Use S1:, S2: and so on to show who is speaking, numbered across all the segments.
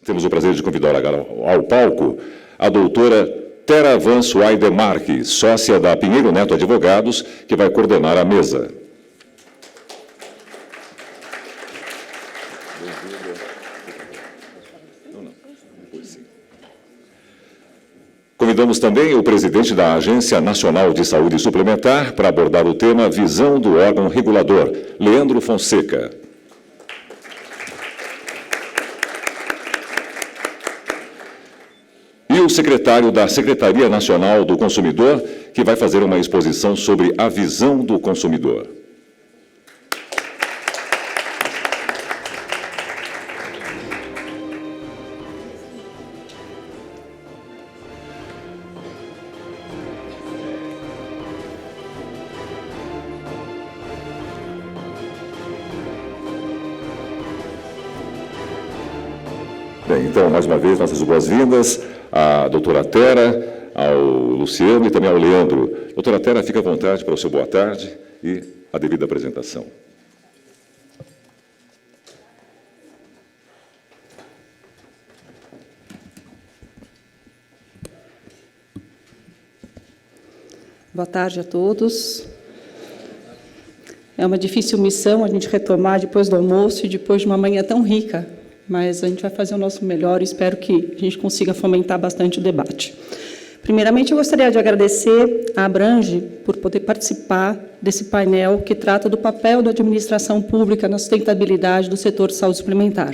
S1: Temos o prazer de convidar agora ao palco a doutora Tera Van Suaide Marques, sócia da Pinheiro Neto Advogados, que vai coordenar a mesa. Convidamos também o presidente da Agência Nacional de Saúde Suplementar para abordar o tema Visão do órgão regulador, Leandro Fonseca. E o secretário da Secretaria Nacional do Consumidor, que vai fazer uma exposição sobre a visão do consumidor. Bem, então, mais uma vez, nossas boas-vindas à doutora Tera, ao Luciano e também ao Leandro. Doutora Tera, fique à vontade para o seu boa tarde e a devida apresentação.
S2: Boa tarde a todos. É uma difícil missão a gente retomar depois do almoço e depois de uma manhã tão rica, mas a gente vai fazer o nosso melhor e espero que a gente consiga fomentar bastante o debate. Primeiramente, eu gostaria de agradecer à Abrange por poder participar desse painel que trata do papel da administração pública na sustentabilidade do setor de saúde suplementar.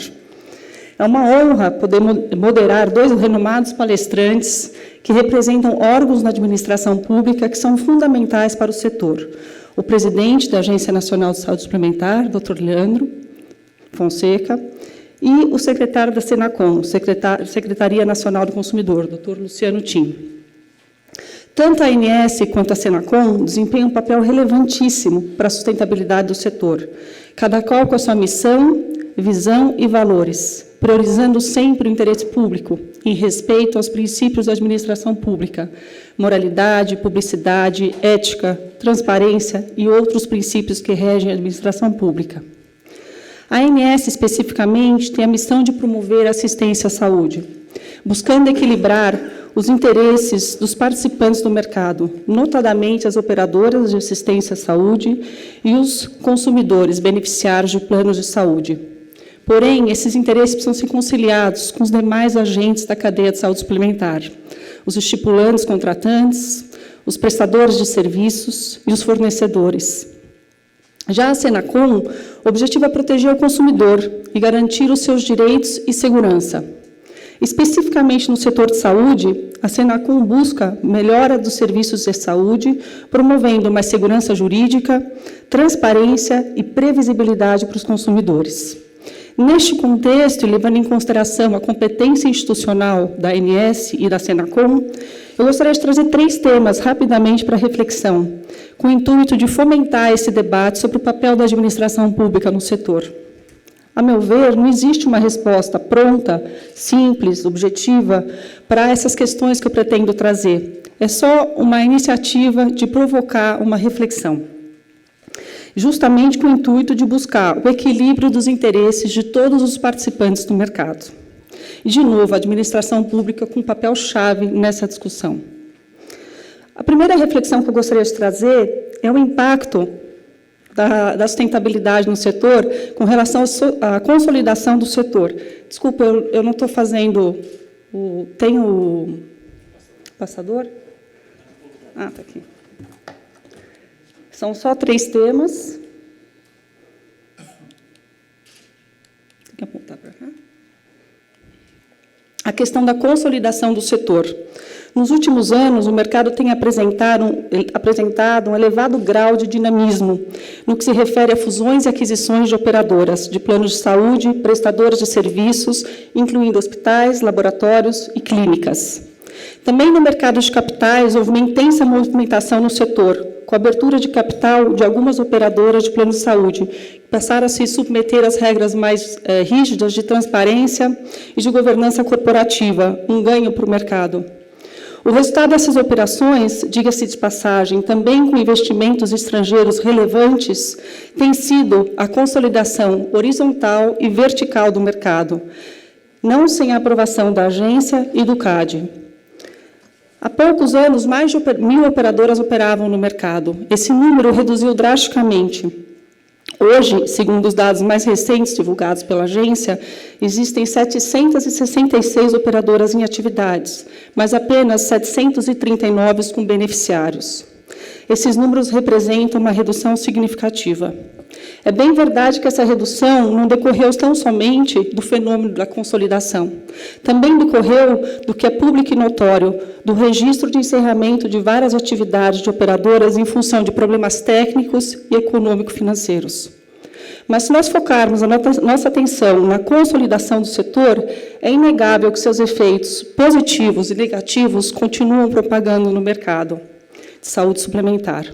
S2: É uma honra poder moderar dois renomados palestrantes que representam órgãos na administração pública que são fundamentais para o setor. O presidente da Agência Nacional de Saúde Suplementar, Dr. Leandro Fonseca, e o secretário da Senacom, Secretaria Nacional do Consumidor, Dr. Luciano Tim. Tanto a ANS quanto a Senacom desempenham um papel relevantíssimo para a sustentabilidade do setor, cada qual com a sua missão, visão e valores, priorizando sempre o interesse público, em respeito aos princípios da administração pública, moralidade, publicidade, ética, transparência e outros princípios que regem a administração pública. A ANS, especificamente, tem a missão de promover a assistência à saúde, buscando equilibrar os interesses dos participantes do mercado, notadamente as operadoras de assistência à saúde e os consumidores beneficiários de planos de saúde. Porém, esses interesses precisam ser conciliados com os demais agentes da cadeia de saúde suplementar, os estipulantes contratantes, os prestadores de serviços e os fornecedores. Já a Senacom, o objetivo é proteger o consumidor e garantir os seus direitos e segurança. Especificamente no setor de saúde, a Senacom busca melhora dos serviços de saúde, promovendo mais segurança jurídica, transparência e previsibilidade para os consumidores. Neste contexto, e levando em consideração a competência institucional da ANS e da Senacom, eu gostaria de trazer 3 temas rapidamente para reflexão, com o intuito de fomentar esse debate sobre o papel da administração pública no setor. A meu ver, não existe uma resposta pronta, simples, objetiva, para essas questões que eu pretendo trazer. É só uma iniciativa de provocar uma reflexão, justamente com o intuito de buscar o equilíbrio dos interesses de todos os participantes do mercado. E, de novo, a administração pública com um papel-chave nessa discussão. A primeira reflexão que eu gostaria de trazer é o impacto da sustentabilidade no setor com relação à consolidação do setor. Desculpa, eu não estou fazendo o... Tem o passador? Ah, está aqui. São só 3 temas. Tem que apontar para cá. A questão da consolidação do setor. Nos últimos anos, o mercado tem apresentado um elevado grau de dinamismo no que se refere a fusões e aquisições de operadoras, de planos de saúde, prestadores de serviços, incluindo hospitais, laboratórios e clínicas. Também no mercado de capitais, houve uma intensa movimentação no setor, com a abertura de capital de algumas operadoras de plano de saúde, que passaram a se submeter às regras mais rígidas de transparência e de governança corporativa, um ganho para o mercado. O resultado dessas operações, diga-se de passagem, também com investimentos estrangeiros relevantes, tem sido a consolidação horizontal e vertical do mercado, não sem a aprovação da agência e do CAD. Há poucos anos, mais de 1.000 operadoras operavam no mercado. Esse número reduziu drasticamente. Hoje, segundo os dados mais recentes divulgados pela agência, existem 766 operadoras em atividades, mas apenas 739 com beneficiários. Esses números representam uma redução significativa. É bem verdade que essa redução não decorreu tão somente do fenômeno da consolidação. Também decorreu do que é público e notório, do registro de encerramento de várias atividades de operadoras em função de problemas técnicos e econômico-financeiros. Mas se nós focarmos a nossa atenção na consolidação do setor, é inegável que seus efeitos positivos e negativos continuam propagando no mercado de saúde suplementar.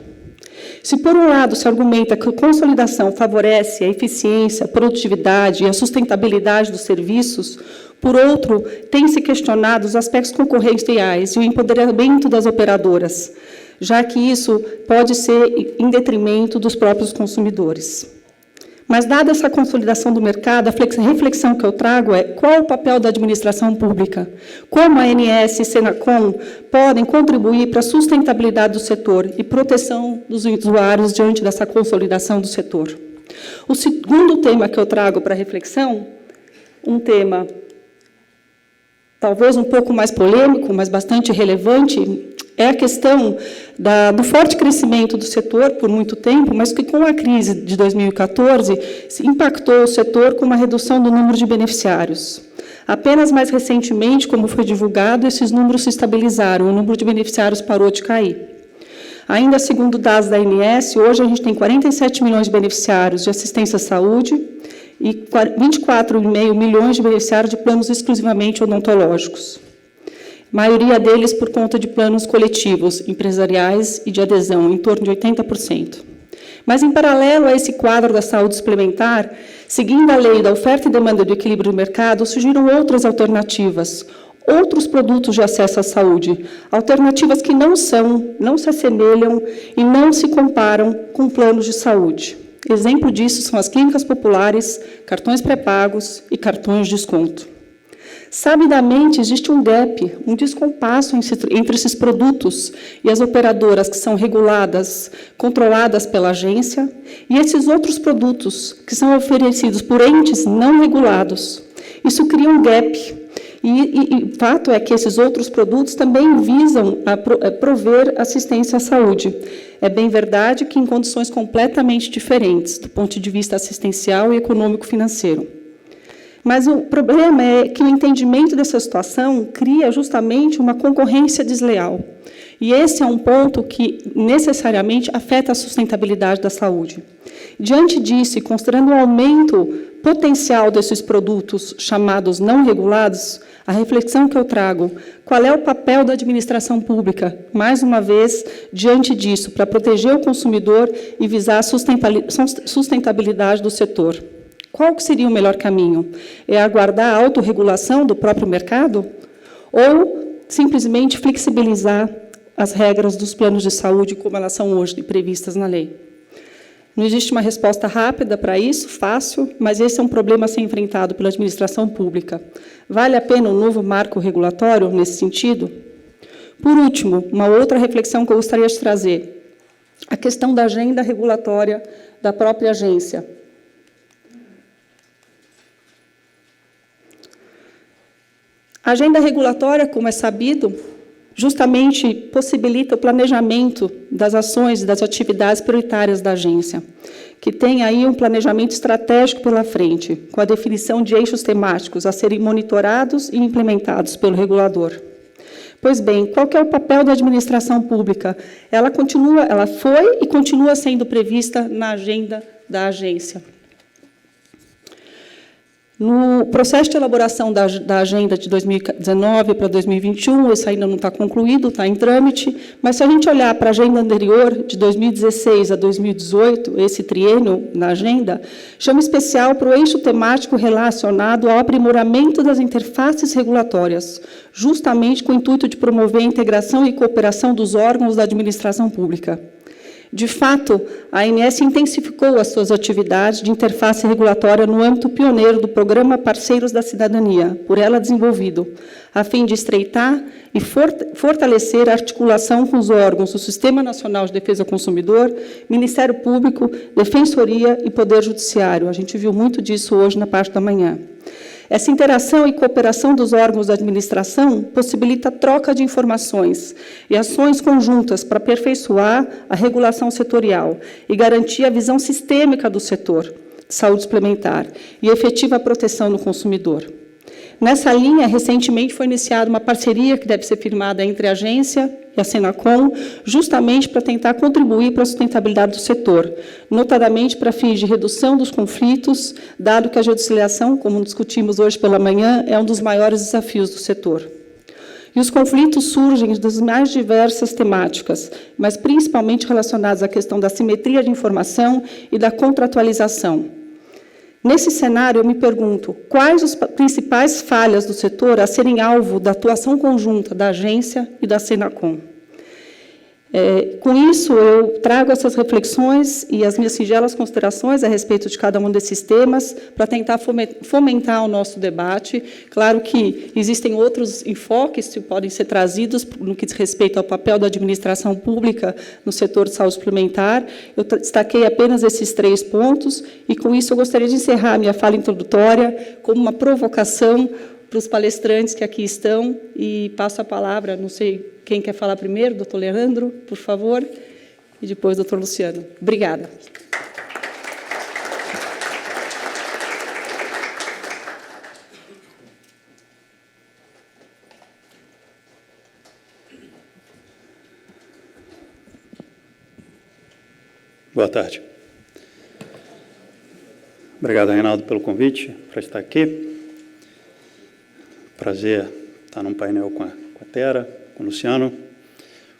S2: Se, por um lado, se argumenta que a consolidação favorece a eficiência, a produtividade e a sustentabilidade dos serviços, por outro, tem-se questionado os aspectos concorrenciais e o empoderamento das operadoras, já que isso pode ser em detrimento dos próprios consumidores. Mas, dada essa consolidação do mercado, a reflexão que eu trago é qual o papel da administração pública, como a ANS e Senacom podem contribuir para a sustentabilidade do setor e proteção dos usuários diante dessa consolidação do setor. O segundo tema que eu trago para reflexão, um tema talvez um pouco mais polêmico, mas bastante relevante, é a questão do forte crescimento do setor por muito tempo, mas que, com a crise de 2014, impactou o setor com uma redução do número de beneficiários. Apenas mais recentemente, como foi divulgado, esses números se estabilizaram, o número de beneficiários parou de cair. Ainda segundo dados da ANS, hoje a gente tem 47 milhões de beneficiários de assistência à saúde e 24,5 milhões de beneficiários de planos exclusivamente odontológicos. Maioria deles por conta de planos coletivos, empresariais e de adesão, em torno de 80%. Mas, em paralelo a esse quadro da saúde suplementar, seguindo a lei da oferta e demanda do equilíbrio do mercado, surgiram outras alternativas, outros produtos de acesso à saúde, alternativas que não se assemelham e não se comparam com planos de saúde. Exemplo disso são as clínicas populares, cartões pré-pagos e cartões de desconto. Sabidamente, existe um gap, um descompasso entre esses produtos e as operadoras que são reguladas, controladas pela agência, e esses outros produtos que são oferecidos por entes não regulados. Isso cria um gap. E o fato é que esses outros produtos também visam prover assistência à saúde. É bem verdade que em condições completamente diferentes, do ponto de vista assistencial e econômico-financeiro. Mas o problema é que o entendimento dessa situação cria justamente uma concorrência desleal. E esse é um ponto que necessariamente afeta a sustentabilidade da saúde. Diante disso, e considerando o aumento potencial desses produtos chamados não regulados, a reflexão que eu trago, qual é o papel da administração pública, mais uma vez, diante disso, para proteger o consumidor e visar a sustentabilidade do setor? Qual que seria o melhor caminho? É aguardar a autorregulação do próprio mercado? Ou simplesmente flexibilizar as regras dos planos de saúde como elas são hoje previstas na lei? Não existe uma resposta rápida para isso, fácil, mas esse é um problema a ser enfrentado pela administração pública. Vale a pena um novo marco regulatório nesse sentido? Por último, uma outra reflexão que eu gostaria de trazer, a questão da agenda regulatória da própria agência. A agenda regulatória, como é sabido, justamente possibilita o planejamento das ações e das atividades prioritárias da agência, que tem aí um planejamento estratégico pela frente, com a definição de eixos temáticos a serem monitorados e implementados pelo regulador. Pois bem, qual que é o papel da administração pública? Ela foi e continua sendo prevista na agenda da agência. No processo de elaboração da agenda de 2019 para 2021, isso ainda não está concluído, está em trâmite, mas se a gente olhar para a agenda anterior, de 2016 a 2018, esse triênio na agenda, chama especial para o eixo temático relacionado ao aprimoramento das interfaces regulatórias, justamente com o intuito de promover a integração e cooperação dos órgãos da administração pública. De fato, a ANS intensificou as suas atividades de interface regulatória no âmbito pioneiro do Programa Parceiros da Cidadania, por ela desenvolvido, a fim de estreitar e fortalecer a articulação com os órgãos do Sistema Nacional de Defesa do Consumidor, Ministério Público, Defensoria e Poder Judiciário. A gente viu muito disso hoje na parte da manhã. Essa interação e cooperação dos órgãos da administração possibilita a troca de informações e ações conjuntas para aperfeiçoar a regulação setorial e garantir a visão sistêmica do setor de saúde suplementar e efetiva proteção do consumidor. Nessa linha, recentemente foi iniciada uma parceria que deve ser firmada entre a agência e a Senacom, justamente para tentar contribuir para a sustentabilidade do setor, notadamente para fins de redução dos conflitos, dado que a judicialização, como discutimos hoje pela manhã, é um dos maiores desafios do setor. E os conflitos surgem das mais diversas temáticas, mas principalmente relacionados à questão da simetria de informação e da contratualização. Nesse cenário, eu me pergunto, quais as principais falhas do setor a serem alvo da atuação conjunta da agência e da Senacom? Com isso, eu trago essas reflexões e as minhas singelas considerações a respeito de cada um desses temas para tentar fomentar o nosso debate. Claro que existem outros enfoques que podem ser trazidos no que diz respeito ao papel da administração pública no setor de saúde suplementar. Eu destaquei apenas esses 3 pontos e, com isso, eu gostaria de encerrar a minha fala introdutória como uma provocação para os palestrantes que aqui estão, e passo a palavra, não sei quem quer falar primeiro, doutor Leandro, por favor, e depois doutor Luciano. Obrigada.
S3: Boa tarde. Obrigado, Reinaldo, pelo convite para estar aqui. Prazer estar num painel com a Tera, com o Luciano.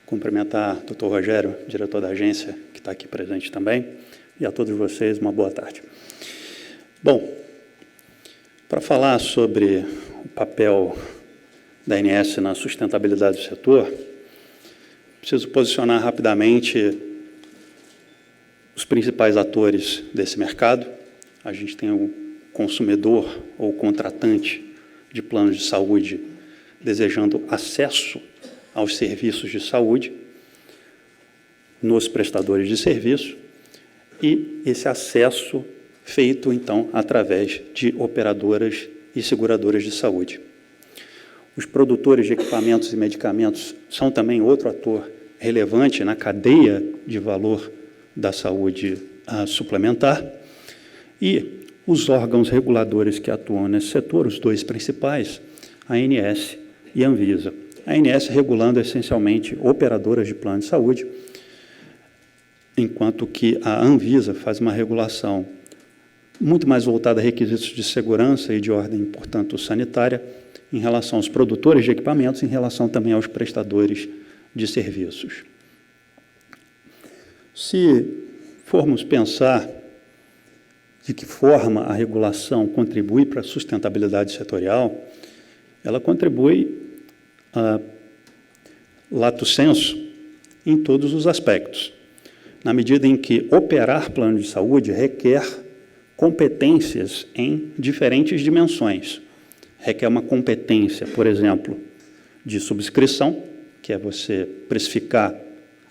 S3: Cumprimentar o doutor Rogério, diretor da agência, que está aqui presente também, e a todos vocês, uma boa tarde. Bom, para falar sobre o papel da ANS na sustentabilidade do setor, preciso posicionar rapidamente os principais atores desse mercado. A gente tem o consumidor ou contratante de planos de saúde desejando acesso aos serviços de saúde nos prestadores de serviço e esse acesso feito, então, através de operadoras e seguradoras de saúde. Os produtores de equipamentos e medicamentos são também outro ator relevante na cadeia de valor da saúde suplementar e os órgãos reguladores que atuam nesse setor, os 2 principais, a ANS e a Anvisa. A ANS regulando essencialmente operadoras de plano de saúde, enquanto que a Anvisa faz uma regulação muito mais voltada a requisitos de segurança e de ordem, portanto, sanitária, em relação aos produtores de equipamentos, em relação também aos prestadores de serviços. Se formos pensar de que forma a regulação contribui para a sustentabilidade setorial, ela contribui, lato sensu, em todos os aspectos, na medida em que operar plano de saúde requer competências em diferentes dimensões. Requer uma competência, por exemplo, de subscrição, que é você precificar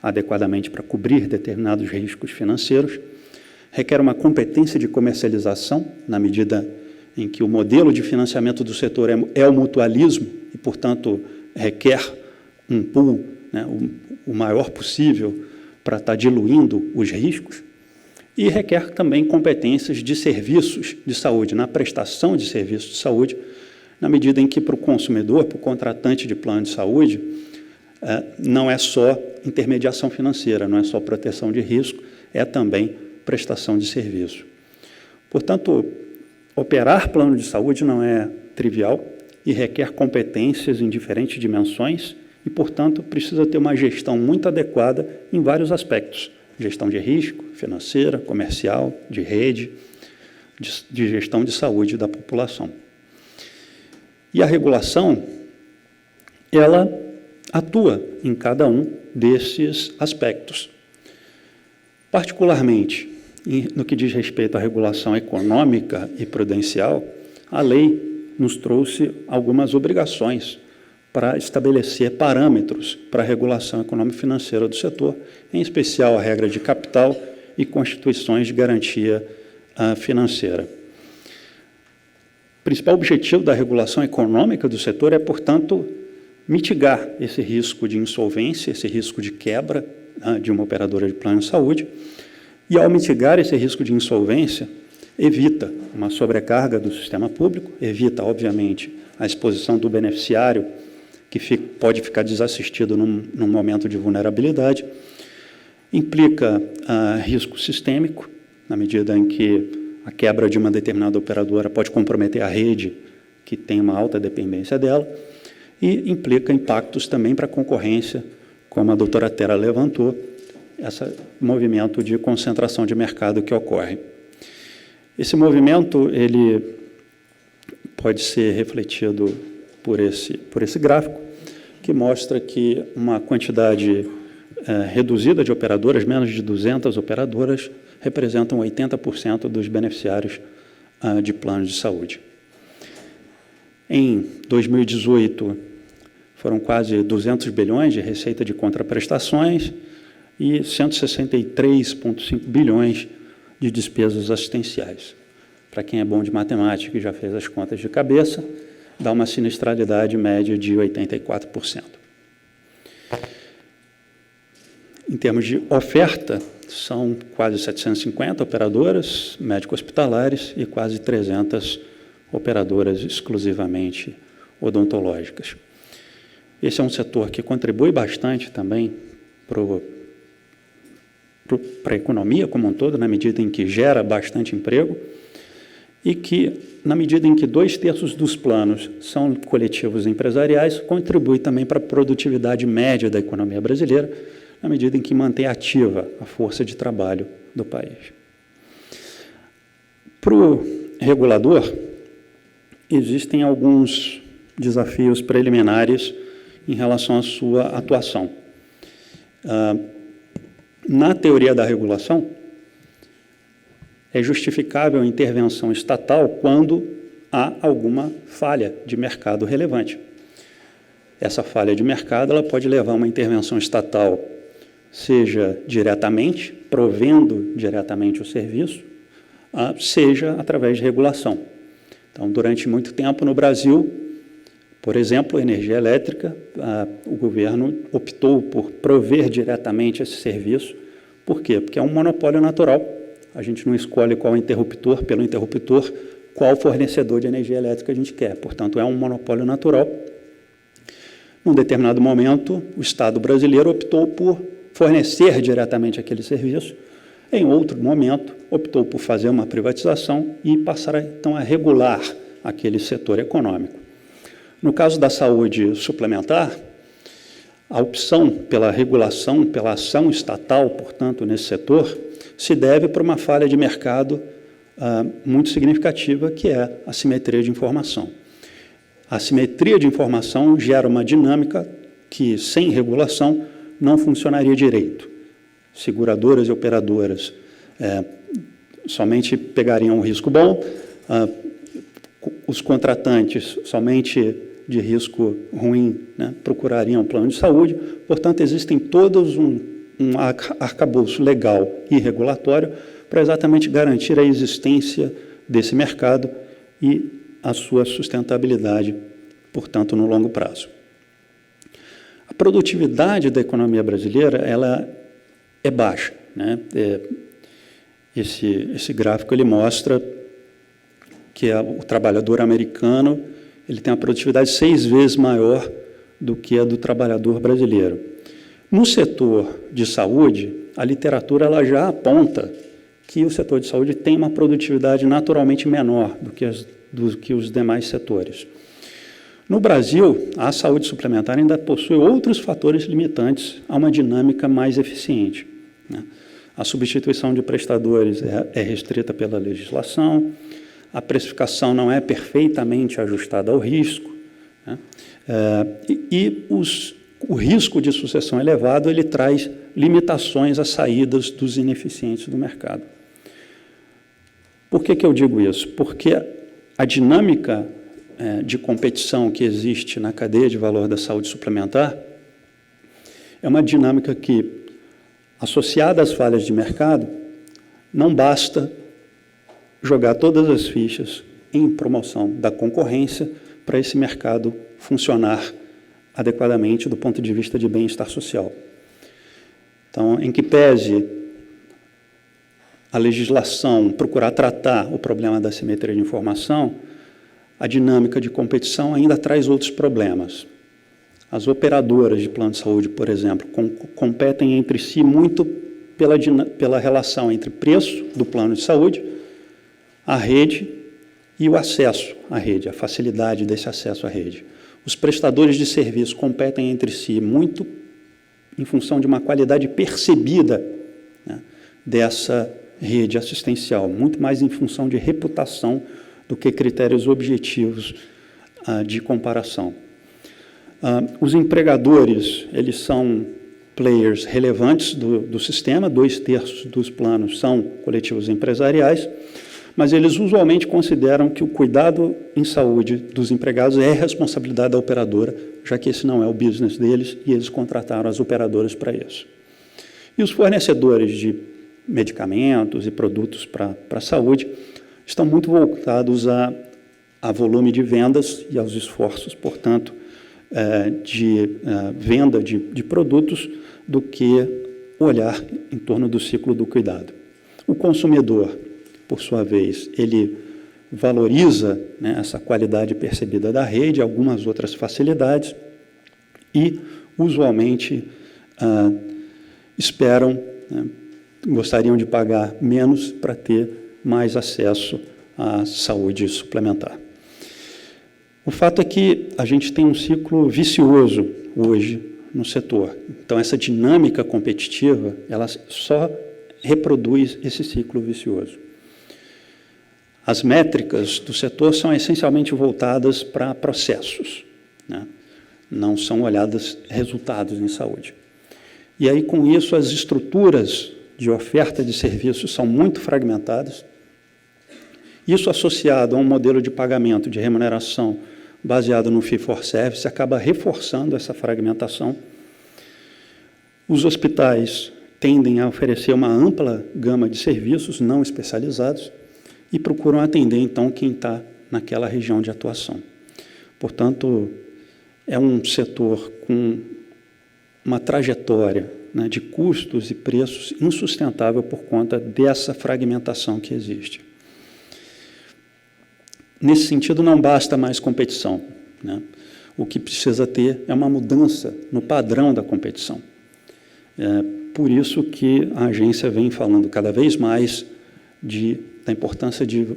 S3: adequadamente para cobrir determinados riscos financeiros, requer uma competência de comercialização, na medida em que o modelo de financiamento do setor é o mutualismo e, portanto, requer um pool, né, o maior possível para estar diluindo os riscos, e requer também competências de serviços de saúde, na prestação de serviços de saúde, na medida em que para o consumidor, para o contratante de plano de saúde, não é só intermediação financeira, não é só proteção de risco, é também prestação de serviço. Portanto, operar plano de saúde não é trivial e requer competências em diferentes dimensões e, portanto, precisa ter uma gestão muito adequada em vários aspectos. Gestão de risco, financeira, comercial, de rede, de gestão de saúde da população. E a regulação, ela atua em cada um desses aspectos. Particularmente, no que diz respeito à regulação econômica e prudencial, a lei nos trouxe algumas obrigações para estabelecer parâmetros para a regulação econômico-financeira do setor, em especial a regra de capital e constituições de garantia financeira. O principal objetivo da regulação econômica do setor é, portanto, mitigar esse risco de insolvência, esse risco de quebra de uma operadora de plano de saúde, e, ao mitigar esse risco de insolvência, evita uma sobrecarga do sistema público, evita, obviamente, a exposição do beneficiário, que pode ficar desassistido num momento de vulnerabilidade, implica risco sistêmico, na medida em que a quebra de uma determinada operadora pode comprometer a rede que tem uma alta dependência dela, e implica impactos também para a concorrência, como a doutora Tera levantou, esse movimento de concentração de mercado que ocorre. Esse movimento ele pode ser refletido por esse gráfico, que mostra que uma quantidade reduzida de operadoras, menos de 200 operadoras, representam 80% dos beneficiários de planos de saúde. Em 2018, foram quase 200 bilhões de receita de contraprestações e 163,5 bilhões de despesas assistenciais. Para quem é bom de matemática e já fez as contas de cabeça, dá uma sinistralidade média de 84%. Em termos de oferta, são quase 750 operadoras médico-hospitalares e quase 300 operadoras exclusivamente odontológicas. Esse é um setor que contribui bastante também para a economia como um todo, na medida em que gera bastante emprego, e que, na medida em que 2/3 dos planos são coletivos empresariais, contribui também para a produtividade média da economia brasileira, na medida em que mantém ativa a força de trabalho do país. Para o regulador, existem alguns desafios preliminares em relação à sua atuação. Na teoria da regulação, é justificável a intervenção estatal quando há alguma falha de mercado relevante. Essa falha de mercado ela pode levar a uma intervenção estatal, seja diretamente, provendo diretamente o serviço, seja através de regulação. Então, durante muito tempo no Brasil, por exemplo, a energia elétrica, o governo optou por prover diretamente esse serviço. Por quê? Porque é um monopólio natural. A gente não escolhe qual interruptor, pelo interruptor, qual fornecedor de energia elétrica a gente quer. Portanto, é um monopólio natural. Num determinado momento, o Estado brasileiro optou por fornecer diretamente aquele serviço. Em outro momento, optou por fazer uma privatização e passar, então, a regular aquele setor econômico. No caso da saúde suplementar, a opção pela regulação, pela ação estatal, portanto, nesse setor, se deve para uma falha de mercado muito significativa, que é a simetria de informação. A simetria de informação gera uma dinâmica que, sem regulação, não funcionaria direito. Seguradoras e operadoras somente pegariam um risco bom, os contratantes somente de risco ruim, né, procurariam um plano de saúde. Portanto, existem todos um arcabouço legal e regulatório para exatamente garantir a existência desse mercado e a sua sustentabilidade, portanto, no longo prazo. A produtividade da economia brasileira ela é baixa, né? Esse gráfico ele mostra que o trabalhador americano ele tem uma produtividade 6 vezes maior do que a do trabalhador brasileiro. No setor de saúde, a literatura ela já aponta que o setor de saúde tem uma produtividade naturalmente menor do que os demais setores. No Brasil, a saúde suplementar ainda possui outros fatores limitantes a uma dinâmica mais eficiente, né? A substituição de prestadores é restrita pela legislação, a precificação não é perfeitamente ajustada ao risco, né? E os o risco de sucessão elevado, ele traz limitações às saídas dos ineficientes do mercado. Por que eu digo isso? Porque a dinâmica de competição que existe na cadeia de valor da saúde suplementar é uma dinâmica que, associada às falhas de mercado, não basta jogar todas as fichas em promoção da concorrência para esse mercado funcionar adequadamente do ponto de vista de bem-estar social. Então, em que pese a legislação procurar tratar o problema da assimetria de informação, a dinâmica de competição ainda traz outros problemas. As operadoras de plano de saúde, por exemplo, competem entre si muito pela relação entre preço do plano de saúde, a rede e o acesso à rede, a facilidade desse acesso à rede. Os prestadores de serviço competem entre si muito em função de uma qualidade percebida, né, dessa rede assistencial, muito mais em função de reputação do que critérios objetivos de comparação. Os empregadores, eles são players relevantes do sistema, 2/3 dos planos são coletivos empresariais, mas eles usualmente consideram que o cuidado em saúde dos empregados é responsabilidade da operadora, já que esse não é o business deles e eles contrataram as operadoras para isso. E os fornecedores de medicamentos e produtos para a saúde estão muito voltados a volume de vendas e aos esforços, portanto, de venda de produtos do que olhar em torno do ciclo do cuidado. O consumidor, por sua vez, ele valoriza, né, essa qualidade percebida da rede, algumas outras facilidades e, usualmente, esperam, né, gostariam de pagar menos para ter mais acesso à saúde suplementar. O fato é que a gente tem um ciclo vicioso hoje no setor. Então, essa dinâmica competitiva, ela só reproduz esse ciclo vicioso. As métricas do setor são essencialmente voltadas para processos, né? Não são olhadas resultados em saúde. E aí, com isso, as estruturas de oferta de serviços são muito fragmentadas. Isso, associado a um modelo de pagamento, de remuneração, baseado no fee-for-service, acaba reforçando essa fragmentação. Os hospitais tendem a oferecer uma ampla gama de serviços não especializados e procuram atender, então, quem está naquela região de atuação. Portanto, é um setor com uma trajetória, né, de custos e preços insustentável por conta dessa fragmentação que existe. Nesse sentido, não basta mais competição, né? O que precisa ter é uma mudança no padrão da competição. Por isso que a agência vem falando cada vez mais da importância de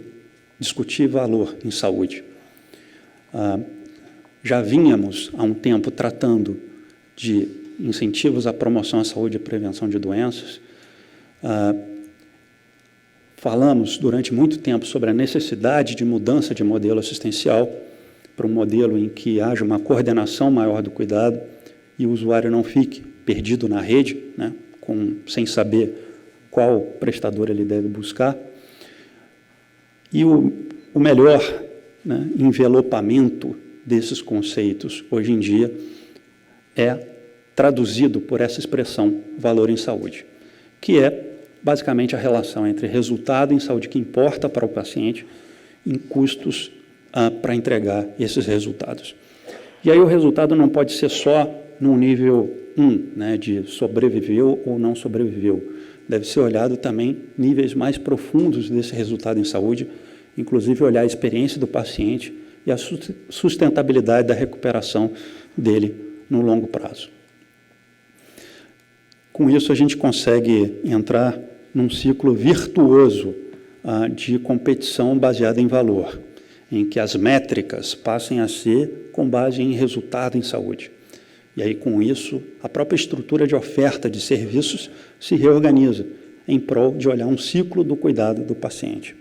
S3: discutir valor em saúde. Já vínhamos há um tempo tratando de incentivos à promoção à saúde e prevenção de doenças. Falamos durante muito tempo sobre a necessidade de mudança de modelo assistencial para um modelo em que haja uma coordenação maior do cuidado e o usuário não fique perdido na rede, né, sem saber qual prestador ele deve buscar. E o melhor, né, envelopamento desses conceitos, hoje em dia, é traduzido por essa expressão valor em saúde, que é basicamente a relação entre resultado em saúde que importa para o paciente em custos para entregar esses resultados. E aí o resultado não pode ser só no nível 1, né, de sobreviveu ou não sobreviveu. Deve ser olhado também níveis mais profundos desse resultado em saúde, inclusive olhar a experiência do paciente e a sustentabilidade da recuperação dele no longo prazo. Com isso, a gente consegue entrar num ciclo virtuoso de competição baseada em valor, em que as métricas passem a ser com base em resultado em saúde. E aí, com isso, a própria estrutura de oferta de serviços se reorganiza em prol de olhar um ciclo do cuidado do paciente.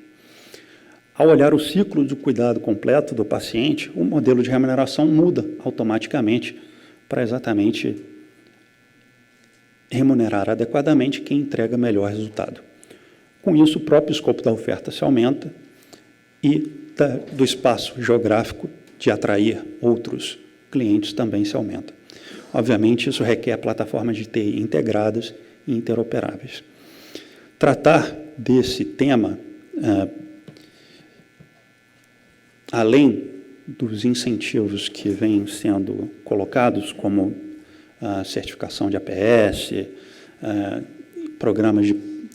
S3: Ao olhar o ciclo do cuidado completo do paciente, o modelo de remuneração muda automaticamente para exatamente remunerar adequadamente quem entrega melhor resultado. Com isso, o próprio escopo da oferta se aumenta e do espaço geográfico de atrair outros clientes também se aumenta. Obviamente, isso requer plataformas de TI integradas e interoperáveis. Tratar desse tema, além dos incentivos que vêm sendo colocados, como a certificação de APS,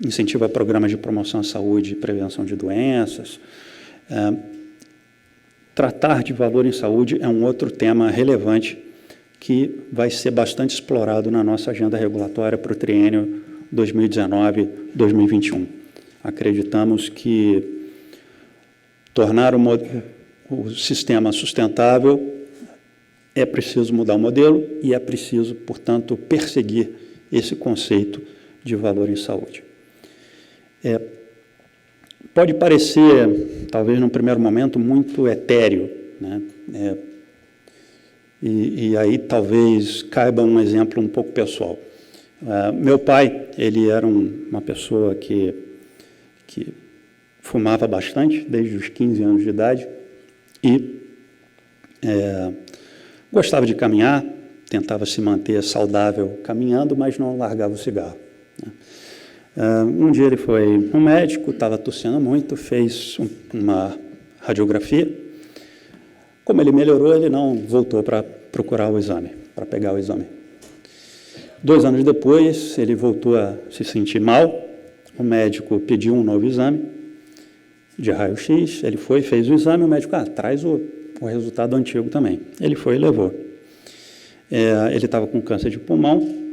S3: incentivo a programas de promoção à saúde e prevenção de doenças, tratar de valor em saúde é um outro tema relevante que vai ser bastante explorado na nossa agenda regulatória para o triênio 2019-2021. Acreditamos que tornar o sistema sustentável é preciso mudar o modelo e é preciso, portanto, perseguir esse conceito de valor em saúde. Pode parecer, talvez num primeiro momento, muito etéreo, né? E aí talvez caiba um exemplo um pouco pessoal. Meu pai, ele era uma pessoa que fumava bastante, desde os 15 anos de idade, e gostava de caminhar, tentava se manter saudável caminhando, mas não largava o cigarro, né? Um dia ele foi no médico, estava tossindo muito, fez uma radiografia. Como ele melhorou, ele não voltou para procurar o exame, para pegar o exame. 2 anos depois, ele voltou a se sentir mal, o médico pediu um novo exame de raio-x, ele foi, fez o exame, o médico, traz o resultado antigo também. Ele foi e levou. Ele estava com câncer de pulmão,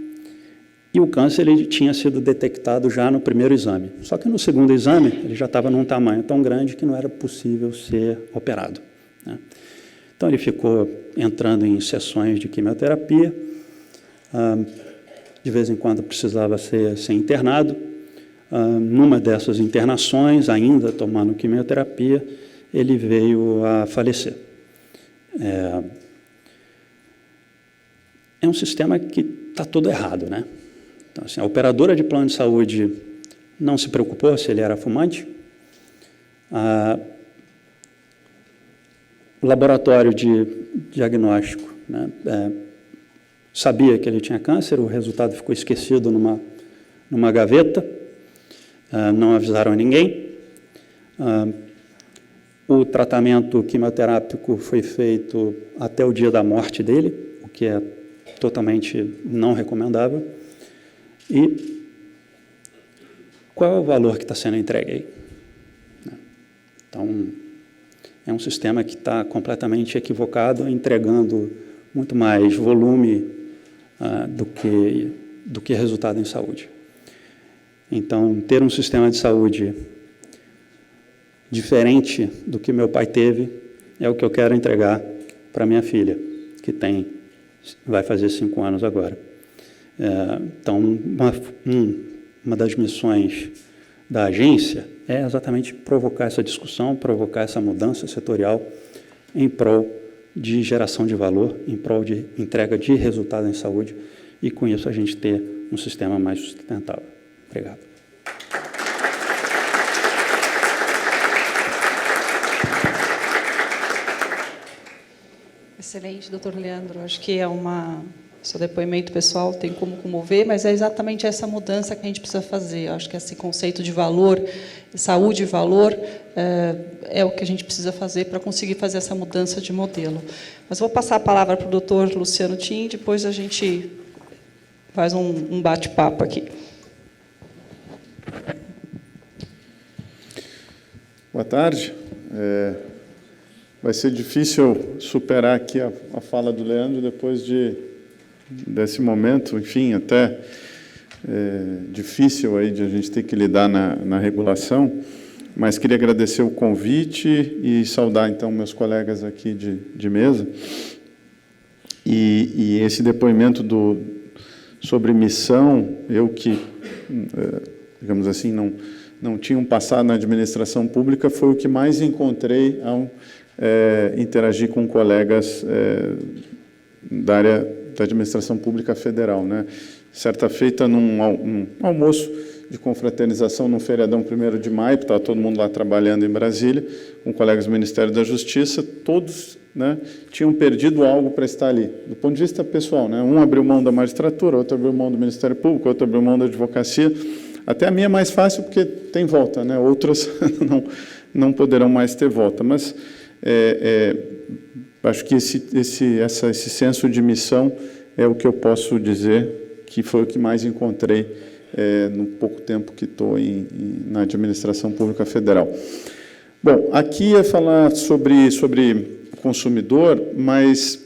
S3: e o câncer ele tinha sido detectado já no primeiro exame. Só que no segundo exame, ele já estava num tamanho tão grande que não era possível ser operado, né? Então, ele ficou entrando em sessões de quimioterapia, de vez em quando precisava ser internado. Numa dessas internações, ainda tomando quimioterapia, ele veio a falecer. É um sistema que está todo errado, né? Então, assim, a operadora de plano de saúde não se preocupou se ele era fumante. O laboratório de diagnóstico, né, sabia que ele tinha câncer, o resultado ficou esquecido numa gaveta, não avisaram ninguém. O tratamento quimioterápico foi feito até o dia da morte dele, o que é totalmente não recomendável. E qual é o valor que está sendo entregue aí? Então, é um sistema que está completamente equivocado, entregando muito mais volume do que resultado em saúde. Então, ter um sistema de saúde diferente do que meu pai teve é o que eu quero entregar para minha filha, que vai fazer 5 anos agora. Então, uma das missões da agência é exatamente provocar essa discussão, provocar essa mudança setorial em prol de geração de valor, em prol de entrega de resultado em saúde e, com isso, a gente ter um sistema mais sustentável. Obrigado.
S2: Excelente, doutor Leandro. Acho que seu depoimento pessoal tem como comover, mas é exatamente essa mudança que a gente precisa fazer. Acho que esse conceito de valor, saúde e valor, é o que a gente precisa fazer para conseguir fazer essa mudança de modelo. Mas vou passar a palavra para o doutor Luciano Tim, depois a gente faz um bate-papo aqui.
S4: Boa tarde. Vai ser difícil superar aqui a fala do Leandro depois desse momento, enfim, até difícil aí de a gente ter que lidar na regulação, mas queria agradecer o convite e saudar, então, meus colegas aqui de mesa. E esse depoimento sobre missão, eu que, digamos assim, não tinha um passado na administração pública, foi o que mais encontrei ao interagir com colegas da área da Administração Pública Federal, né? Certa feita, num almoço de confraternização, num feriadão 1º de maio, estava todo mundo lá trabalhando em Brasília, com colegas do Ministério da Justiça, todos, né, tinham perdido algo para estar ali, do ponto de vista pessoal, né? Um abriu mão da magistratura, outro abriu mão do Ministério Público, outro abriu mão da advocacia. Até a minha é mais fácil porque tem volta, né? Outras não poderão mais ter volta, mas acho que esse senso de missão é o que eu posso dizer que foi o que mais encontrei no pouco tempo que estou na Administração Pública Federal. Bom, aqui é falar sobre consumidor, mas,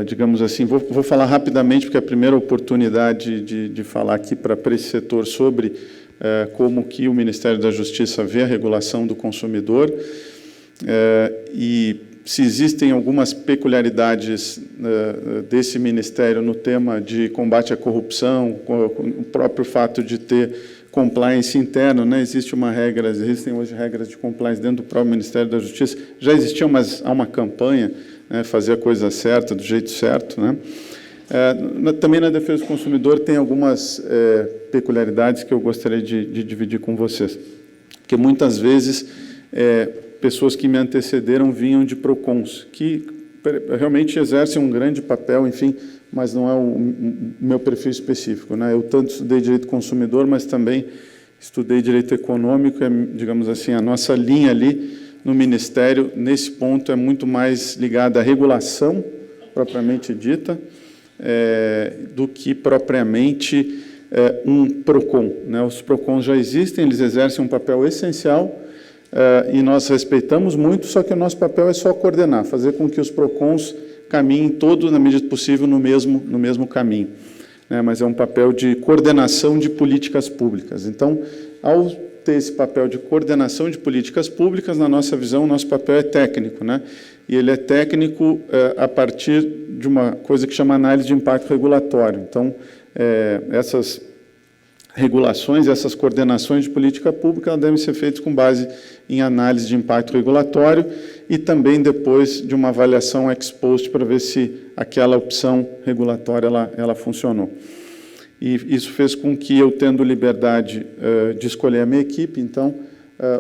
S4: digamos assim, vou falar rapidamente, porque é a primeira oportunidade de falar aqui para esse setor sobre como que o Ministério da Justiça vê a regulação do consumidor, e se existem algumas peculiaridades desse Ministério no tema de combate à corrupção, o próprio fato de ter compliance interno, né? Existem hoje regras de compliance dentro do próprio Ministério da Justiça, já existiam, mas há uma campanha, né, fazer a coisa certa, do jeito certo, né? Também na defesa do consumidor tem algumas peculiaridades que eu gostaria de dividir com vocês, porque muitas vezes pessoas que me antecederam vinham de PROCONs, que realmente exercem um grande papel, enfim, mas não é o meu perfil específico, né? Eu tanto estudei direito consumidor, mas também estudei direito econômico, digamos assim, a nossa linha ali no Ministério, nesse ponto, é muito mais ligada à regulação, propriamente dita, do que propriamente um PROCON, né? Os PROCONs já existem, eles exercem um papel essencial, e nós respeitamos muito, só que o nosso papel é só coordenar, fazer com que os PROCONs caminhem todos, na medida do possível, no mesmo caminho, né? Mas é um papel de coordenação de políticas públicas. Então, ao ter esse papel de coordenação de políticas públicas, na nossa visão, o nosso papel é técnico, né? E ele é técnico a partir de uma coisa que chama análise de impacto regulatório. Então, essas regulações, essas coordenações de política pública, elas devem ser feitas com base em análise de impacto regulatório e também depois de uma avaliação ex post para ver se aquela opção regulatória ela funcionou. E isso fez com que eu, tendo liberdade de escolher a minha equipe, então,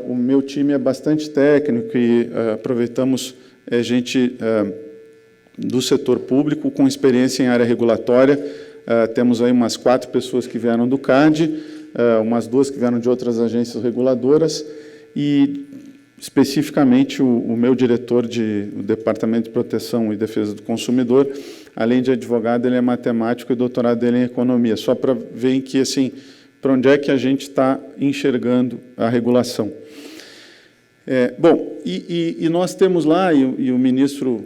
S4: o meu time é bastante técnico e aproveitamos gente do setor público com experiência em área regulatória. Temos aí umas 4 pessoas que vieram do CAD, umas 2 que vieram de outras agências reguladoras e, especificamente, o meu diretor do Departamento de Proteção e Defesa do Consumidor, além de advogado, ele é matemático e o doutorado dele é em economia, só para ver que, assim, para onde é que a gente está enxergando a regulação. Bom, e nós temos lá, e o ministro,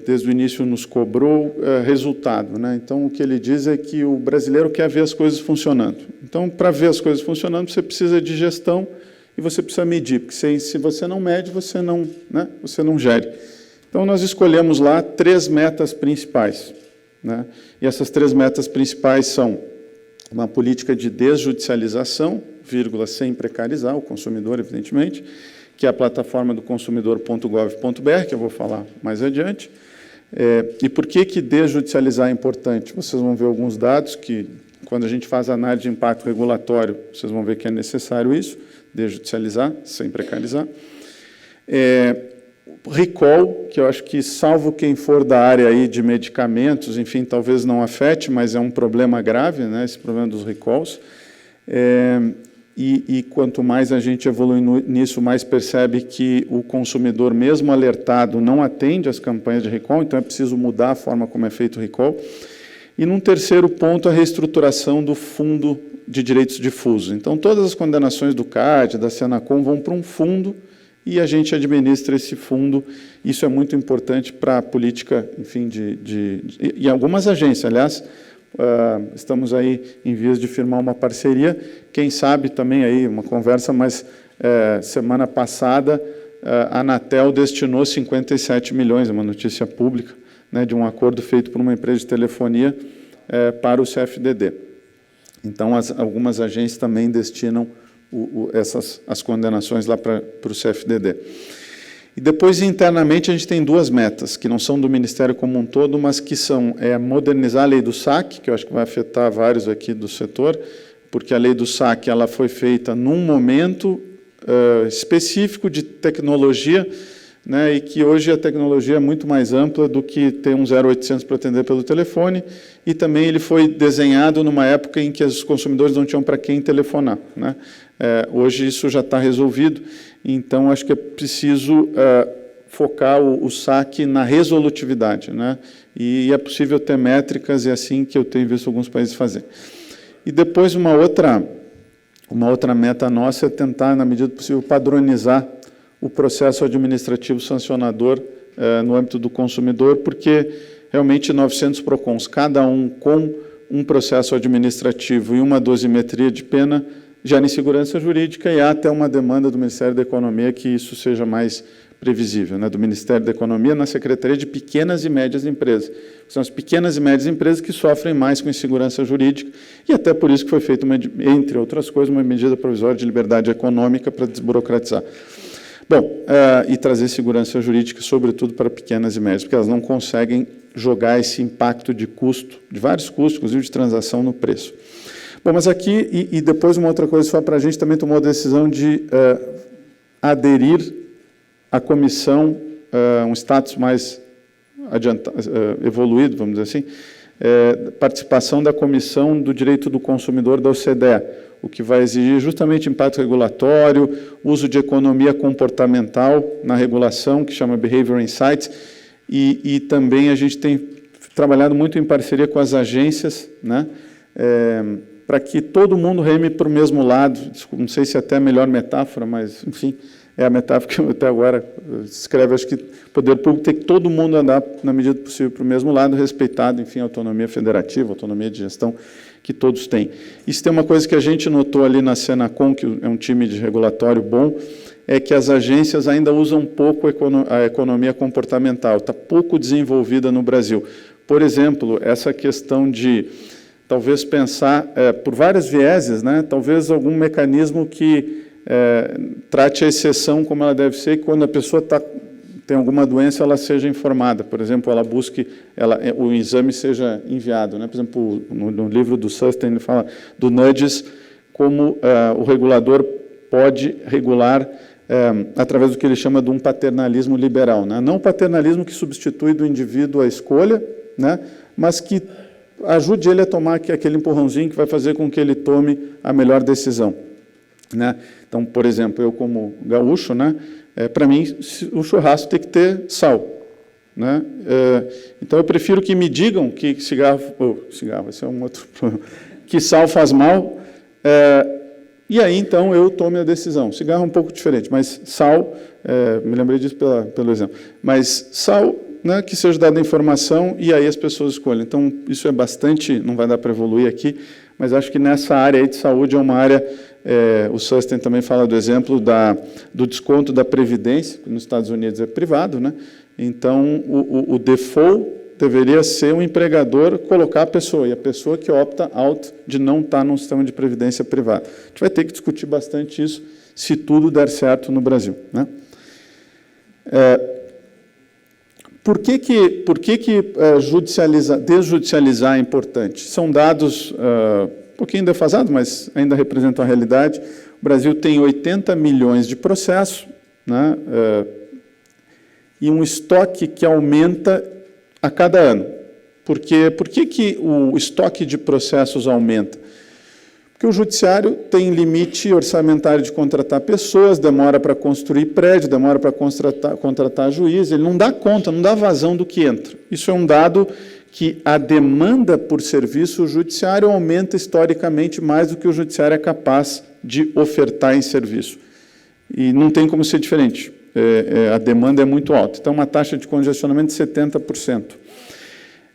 S4: desde o início, nos cobrou resultado, né? Então, o que ele diz é que o brasileiro quer ver as coisas funcionando. Então, para ver as coisas funcionando, você precisa de gestão e você precisa medir, porque se você não mede, você não gere. Então, nós escolhemos lá 3 metas principais, né? E essas 3 metas principais são uma política de desjudicialização, sem precarizar o consumidor, evidentemente, que é a plataforma do consumidor.gov.br, que eu vou falar mais adiante. E por que desjudicializar é importante? Vocês vão ver alguns dados que, quando a gente faz a análise de impacto regulatório, vocês vão ver que é necessário isso, desjudicializar, sem precarizar. Recall, que eu acho que, salvo quem for da área aí de medicamentos, enfim, talvez não afete, mas é um problema grave, né, esse problema dos recalls. E quanto mais a gente evolui nisso, mais percebe que o consumidor, mesmo alertado, não atende às campanhas de recall, então é preciso mudar a forma como é feito o recall. E, num terceiro ponto, a reestruturação do fundo de direitos difusos. Então, todas as condenações do CAD, da Senacom, vão para um fundo e a gente administra esse fundo. Isso é muito importante para a política, enfim, e algumas agências, aliás. Estamos aí em vias de firmar uma parceria, quem sabe também aí uma conversa, mas semana passada a Anatel destinou 57 milhões, é uma notícia pública, né, de um acordo feito por uma empresa de telefonia para o CFDD. Então, algumas agências também destinam as condenações lá para o CFDD. E depois, internamente, a gente tem duas metas, que não são do Ministério como um todo, mas que são modernizar a lei do SAC, que eu acho que vai afetar vários aqui do setor, porque a lei do SAC ela foi feita num momento específico de tecnologia, né, e que hoje a tecnologia é muito mais ampla do que ter um 0800 para atender pelo telefone, e também ele foi desenhado numa época em que os consumidores não tinham para quem telefonar, né. Hoje isso já está resolvido, então acho que é preciso focar o SAC na resolutividade, né, e é possível ter métricas, e é assim que eu tenho visto alguns países fazer. E depois uma outra meta nossa é tentar, na medida do possível, padronizar o processo administrativo sancionador no âmbito do consumidor, porque realmente 900 PROCONs, cada um com um processo administrativo e uma dosimetria de pena, gera insegurança jurídica, e há até uma demanda do Ministério da Economia que isso seja mais previsível, né, do Ministério da Economia na Secretaria de Pequenas e Médias Empresas. São as pequenas e médias empresas que sofrem mais com insegurança jurídica, e até por isso que foi feita, entre outras coisas, uma medida provisória de liberdade econômica para desburocratizar. Bom, e trazer segurança jurídica, sobretudo para pequenas e médias, porque elas não conseguem jogar esse impacto de custo, de vários custos, inclusive de transação, no preço. Bom, mas aqui, e depois uma outra coisa só para a gente, também tomou a decisão de aderir à comissão, um status mais evoluído, vamos dizer assim, participação da Comissão do Direito do Consumidor da OCDE, o que vai exigir justamente impacto regulatório, uso de economia comportamental na regulação, que chama Behavior Insights, e também a gente tem trabalhado muito em parceria com as agências, né, para que todo mundo reme para o mesmo lado. Não sei se é até a melhor metáfora, mas, enfim, é a metáfora que até agora escreve. Acho que o poder público tem que todo mundo andar, na medida do possível, para o mesmo lado, respeitado, enfim, a autonomia federativa, a autonomia de gestão que todos têm. E se tem uma coisa que a gente notou ali na Senacom, que é um time de regulatório bom, é que as agências ainda usam pouco a economia comportamental, está pouco desenvolvida no Brasil. Por exemplo, essa questão de talvez pensar, por vários vieses, né, talvez algum mecanismo que trate a exceção como ela deve ser, e quando a pessoa tem alguma doença, ela seja informada. Por exemplo, ela busque, o exame seja enviado, né? Por exemplo, no livro do Sustain, ele fala do nudges, como o regulador pode regular através do que ele chama de um paternalismo liberal, né? Não o paternalismo que substitui do indivíduo a escolha, né? Mas que ajude ele a tomar aquele empurrãozinho que vai fazer com que ele tome a melhor decisão, né? Então, por exemplo, eu como gaúcho, né, para mim o churrasco tem que ter sal, né? Então eu prefiro que me digam que cigarro, esse é um outro problema, que sal faz mal, e aí então eu tome a decisão. Cigarro é um pouco diferente, mas sal, me lembrei disso pelo exemplo, mas sal, né, que seja dada a informação e aí as pessoas escolhem. Então isso é bastante, não vai dar para evoluir aqui, mas acho que nessa área aí de saúde é uma área. O Sustain também fala do exemplo do desconto da Previdência, que nos Estados Unidos é privado, né? Então, o default deveria ser o empregador colocar a pessoa, e a pessoa que opta out de não estar num sistema de previdência privado. A gente vai ter que discutir bastante isso, se tudo der certo no Brasil, né? Por que desjudicializar é importante? São dados um pouquinho defasado, mas ainda representam a realidade. O Brasil tem 80 milhões de processos, né, e um estoque que aumenta a cada ano. Por que o estoque de processos aumenta? Porque o judiciário tem limite orçamentário de contratar pessoas, demora para construir prédio, demora para contratar juiz, ele não dá conta, não dá vazão do que entra. Isso é um dado que a demanda por serviço judiciário aumenta historicamente mais do que o judiciário é capaz de ofertar em serviço. E não tem como ser diferente. A demanda é muito alta. Então, uma taxa de congestionamento de 70%.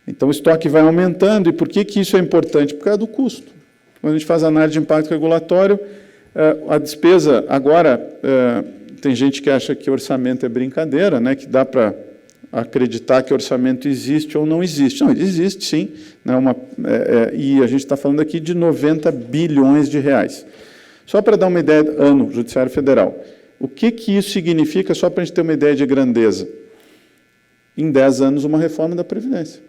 S4: Então, o estoque vai aumentando. E por que isso é importante? Por causa do custo. Quando a gente faz análise de impacto regulatório, a despesa, agora, tem gente que acha que orçamento é brincadeira, né, que dá para acreditar que orçamento existe ou não existe. Não, ele existe sim, né, e a gente está falando aqui de 90 bilhões de reais. Só para dar uma ideia, ano, Judiciário Federal, O que isso significa, só para a gente ter uma ideia de grandeza? Em 10 anos, uma reforma da Previdência.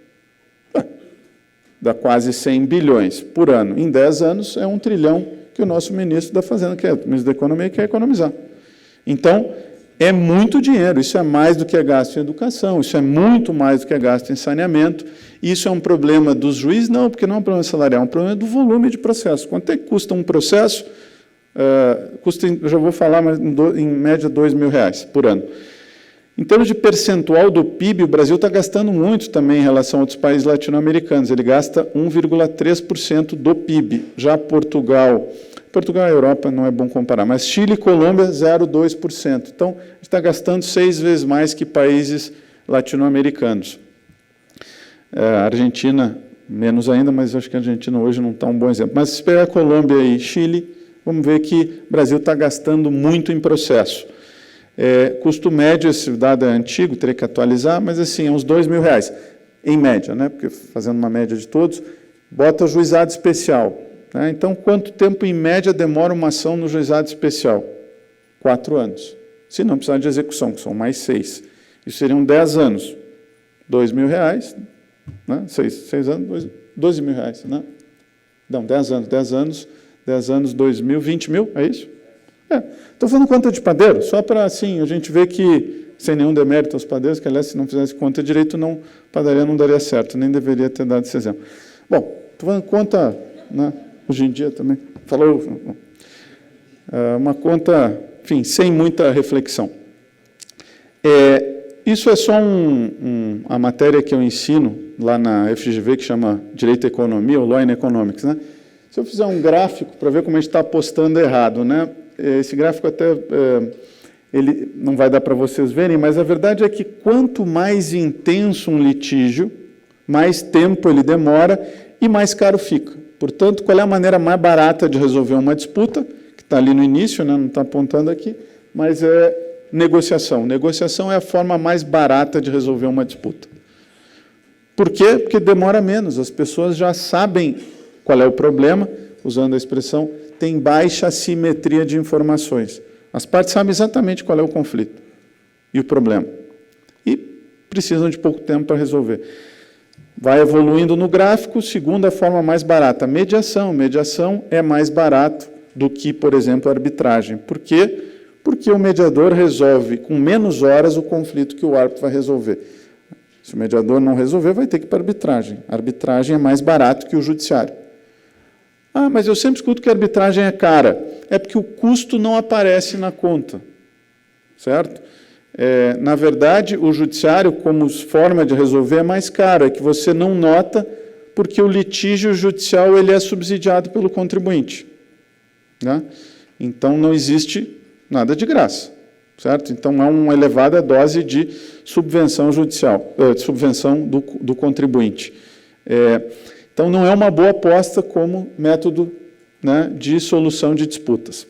S4: Dá quase 100 bilhões por ano. Em 10 anos, é 1 trilhão que o nosso ministro da Fazenda quer, o ministro da Economia quer economizar. Então, é muito dinheiro, isso é mais do que é gasto em educação, isso é muito mais do que é gasto em saneamento. Isso é um problema dos juízes? Não, porque não é um problema salarial, é um problema do volume de processo. Quanto é que custa um processo? Custa, eu já vou falar, mas em média R$2.000 por ano. Em termos de percentual do PIB, o Brasil está gastando muito também em relação a outros países latino-americanos. Ele gasta 1,3% do PIB. Já Portugal e Europa não é bom comparar, mas Chile e Colômbia, 0,2%. Então, a gente está gastando 6 vezes mais que países latino-americanos. A Argentina, menos ainda, mas acho que a Argentina hoje não está um bom exemplo. Mas se pegar Colômbia e Chile, vamos ver que o Brasil está gastando muito em processo. Custo médio, esse dado é antigo, teria que atualizar, mas assim, é uns R$2.000, em média, né? Porque fazendo uma média de todos, bota o juizado especial. Né? Então, quanto tempo, em média, demora uma ação no juizado especial? 4 anos. Se não precisar de execução, que são mais 6. Isso seriam 10 anos. R$2.000, né? 6 anos, R$12.000, né? Não, 10 anos, 2.000, 20 mil, é isso? Estou fazendo conta de padeiro, só para assim, a gente ver que, sem nenhum demérito aos padeiros, que, aliás, se não fizesse conta direito, padaria não daria certo, nem deveria ter dado esse exemplo. Bom, estou fazendo conta, né, hoje em dia também, uma conta, enfim, sem muita reflexão. Isso é só a matéria que eu ensino lá na FGV, que chama Direito e Economia, ou Law and Economics, né? Se eu fizer um gráfico para ver como a gente está apostando errado, né? Esse gráfico até ele não vai dar para vocês verem, mas a verdade é que quanto mais intenso um litígio, mais tempo ele demora e mais caro fica. Portanto, qual é a maneira mais barata de resolver uma disputa? Que está ali no início, né? Não está apontando aqui, mas é negociação. Negociação é a forma mais barata de resolver uma disputa. Por quê? Porque demora menos, as pessoas já sabem qual é o problema, usando a expressão, tem baixa assimetria de informações. As partes sabem exatamente qual é o conflito e o problema. E precisam de pouco tempo para resolver. Vai evoluindo no gráfico, segunda forma mais barata, mediação. Mediação é mais barato do que, por exemplo, a arbitragem. Por quê? Porque o mediador resolve com menos horas o conflito que o árbitro vai resolver. Se o mediador não resolver, vai ter que ir para a arbitragem. A arbitragem é mais barato que o judiciário. Ah, mas eu sempre escuto que a arbitragem é cara. É porque o custo não aparece na conta, certo? Na verdade, o judiciário, como forma de resolver, é mais caro. É que você não nota porque o litígio judicial ele é subsidiado pelo contribuinte, né? Então, não existe nada de graça, certo? Então, há uma elevada dose de subvenção judicial, subvenção do contribuinte. Então, não é uma boa aposta como método, né, de solução de disputas.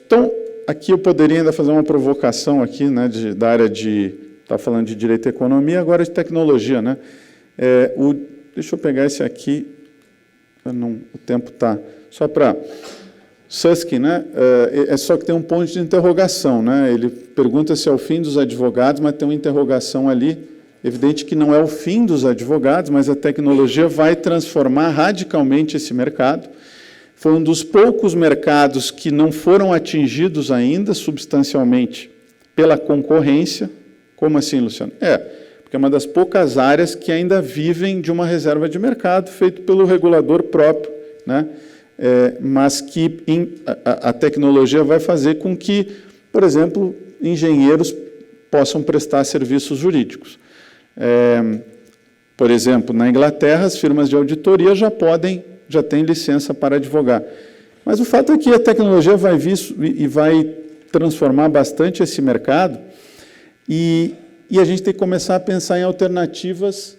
S4: Então, aqui eu poderia ainda fazer uma provocação aqui, né, da área de... Estava falando de direito e economia, agora de tecnologia, né? Deixa eu pegar esse aqui, o tempo está... Só para... Susskind, né, só que tem um ponto de interrogação, né? Ele pergunta se é o fim dos advogados, mas tem uma interrogação ali. Evidente que não é o fim dos advogados, mas a tecnologia vai transformar radicalmente esse mercado. Foi um dos poucos mercados que não foram atingidos ainda substancialmente pela concorrência. Como assim, Luciano? Porque é uma das poucas áreas que ainda vivem de uma reserva de mercado feito pelo regulador próprio, né? Mas que a tecnologia vai fazer com que, por exemplo, engenheiros possam prestar serviços jurídicos. Por exemplo, na Inglaterra, as firmas de auditoria já têm licença para advogar. Mas o fato é que a tecnologia vai vir e vai transformar bastante esse mercado e a gente tem que começar a pensar em alternativas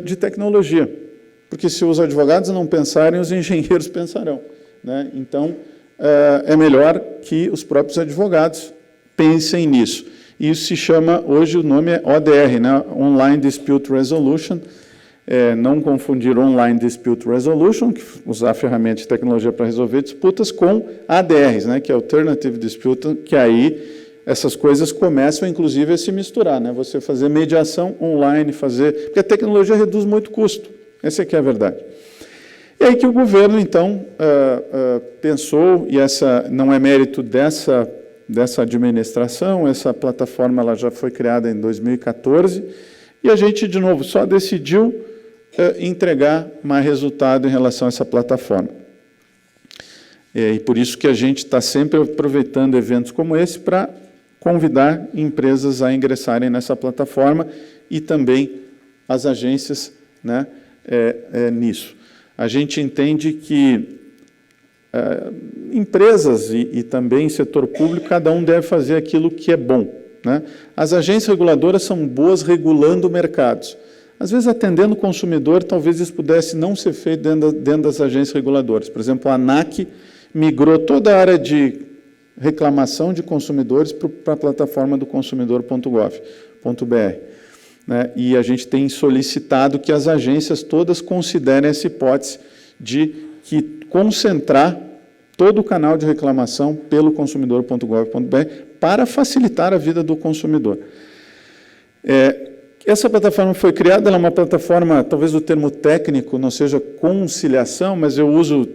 S4: de tecnologia. Porque se os advogados não pensarem, os engenheiros pensarão, né? Então, é melhor que os próprios advogados pensem nisso. Isso se chama, hoje o nome é ODR, né? Online Dispute Resolution. não confundir Online Dispute Resolution, que usar a ferramenta de tecnologia para resolver disputas, com ADRs, né, que é Alternative Dispute, que aí essas coisas começam, inclusive, a se misturar, né? Você fazer mediação online, porque a tecnologia reduz muito custo, essa aqui é a verdade. E aí que o governo, então, pensou, e essa não é mérito dessa administração, essa plataforma ela já foi criada em 2014, e a gente, de novo, só decidiu entregar mais resultado em relação a essa plataforma. E por isso que a gente está sempre aproveitando eventos como esse para convidar empresas a ingressarem nessa plataforma e também as agências, né, nisso. A gente entende que empresas e também setor público, cada um deve fazer aquilo que é bom, né? As agências reguladoras são boas regulando mercados. Às vezes, atendendo o consumidor, talvez isso pudesse não ser feito dentro das agências reguladoras. Por exemplo, a ANAC migrou toda a área de reclamação de consumidores para a plataforma do consumidor.gov.br. Né? E a gente tem solicitado que as agências todas considerem essa hipótese de concentrar todo o canal de reclamação pelo consumidor.gov.br para facilitar a vida do consumidor. Essa plataforma foi criada, ela é uma plataforma, talvez o termo técnico não seja conciliação, mas eu uso,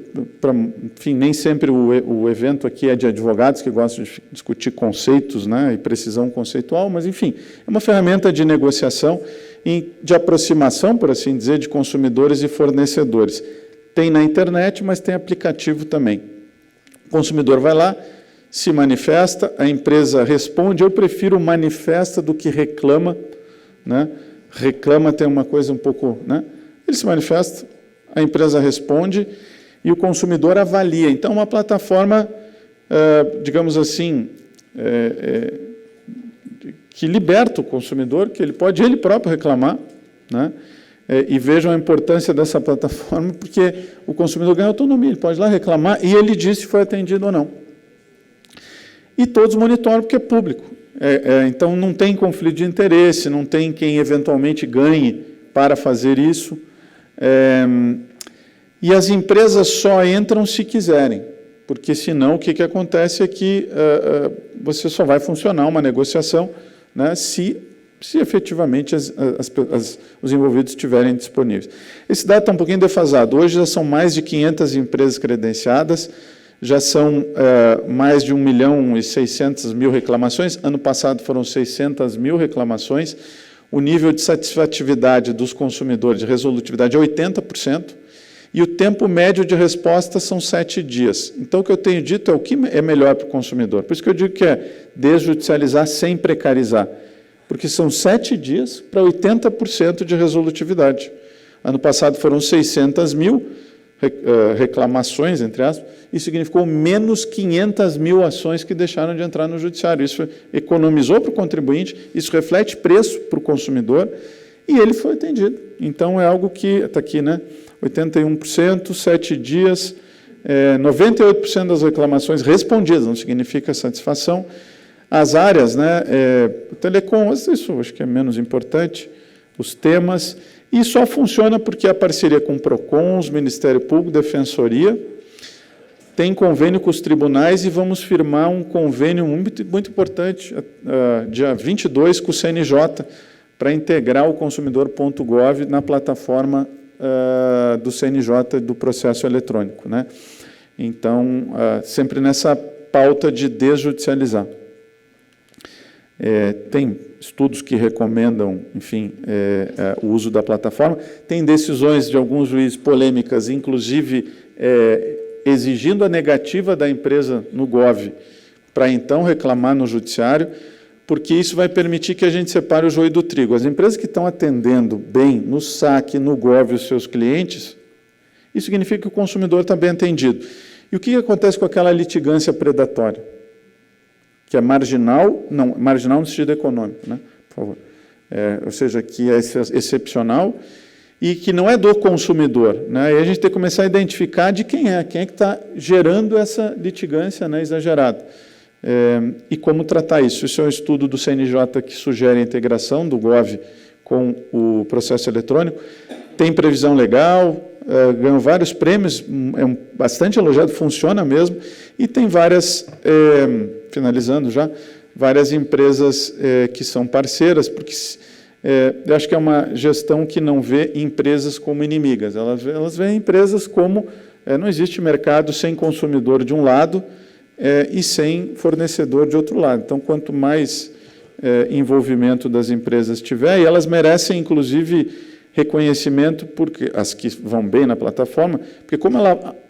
S4: enfim, nem sempre o evento aqui é de advogados que gostam de discutir conceitos, né, e precisão conceitual, mas, enfim, é uma ferramenta de negociação e de aproximação, por assim dizer, de consumidores e fornecedores. Tem na internet, mas tem aplicativo também. O consumidor vai lá, se manifesta, a empresa responde, eu prefiro manifesta do que reclama, né? Reclama tem uma coisa um pouco, né? Ele se manifesta, a empresa responde e o consumidor avalia. Então, uma plataforma, digamos assim, que liberta o consumidor, que ele pode ele próprio reclamar, né? E vejam a importância dessa plataforma, porque o consumidor ganha autonomia, ele pode ir lá reclamar e ele diz se foi atendido ou não. E todos monitoram porque é público. Então, não tem conflito de interesse, não tem quem eventualmente ganhe para fazer isso. E as empresas só entram se quiserem, porque senão o que acontece é que você só vai funcionar uma negociação, né, se efetivamente os envolvidos estiverem disponíveis. Esse dado está um pouquinho defasado. Hoje já são mais de 500 empresas credenciadas, já são mais de 1.600.000 reclamações. Ano passado foram 600.000 reclamações. O nível de satisfatividade dos consumidores, de resolutividade, é 80%. E o tempo médio de resposta são 7 dias. Então, o que eu tenho dito é o que é melhor para o consumidor. Por isso que eu digo que é desjudicializar sem precarizar. Porque são 7 dias para 80% de resolutividade. Ano passado foram 600.000 reclamações, entre aspas, isso significou menos 500.000 ações que deixaram de entrar no judiciário. Isso economizou para o contribuinte, isso reflete preço para o consumidor e ele foi atendido. Então, é algo que está aqui, né? 81%, 7 dias, 98% das reclamações respondidas, não significa satisfação. As áreas, né? Telecom, isso acho que é menos importante, os temas. E só funciona porque a parceria com o PROCON, Ministério Público, Defensoria, tem convênio com os tribunais e vamos firmar um convênio muito, muito importante, dia 22, com o CNJ, para integrar o consumidor.gov na plataforma do CNJ do processo eletrônico, né? Então, sempre nessa pauta de desjudicializar. Tem estudos que recomendam, enfim, o uso da plataforma. Tem decisões de alguns juízes polêmicas, inclusive exigindo a negativa da empresa no GOV para então reclamar no judiciário, porque isso vai permitir que a gente separe o joio do trigo. As empresas que estão atendendo bem no SAC, no GOV, os seus clientes, isso significa que o consumidor está bem atendido. E o que acontece com aquela litigância predatória? Que é marginal no sentido econômico, né? Por favor. Ou seja, que é excepcional e que não é do consumidor, né? E a gente tem que começar a identificar de quem é que está gerando essa litigância, né, exagerada. E como tratar isso. Isso é um estudo do CNJ que sugere a integração do GOV com o processo eletrônico. Tem previsão legal, ganhou vários prêmios, é bastante elogiado, funciona mesmo, e tem várias, finalizando já, várias empresas que são parceiras, porque eu acho que é uma gestão que não vê empresas como inimigas, elas veem empresas como, não existe mercado sem consumidor de um lado e sem fornecedor de outro lado. Então, quanto mais envolvimento das empresas tiver, e elas merecem, inclusive, reconhecimento, porque as que vão bem na plataforma, porque como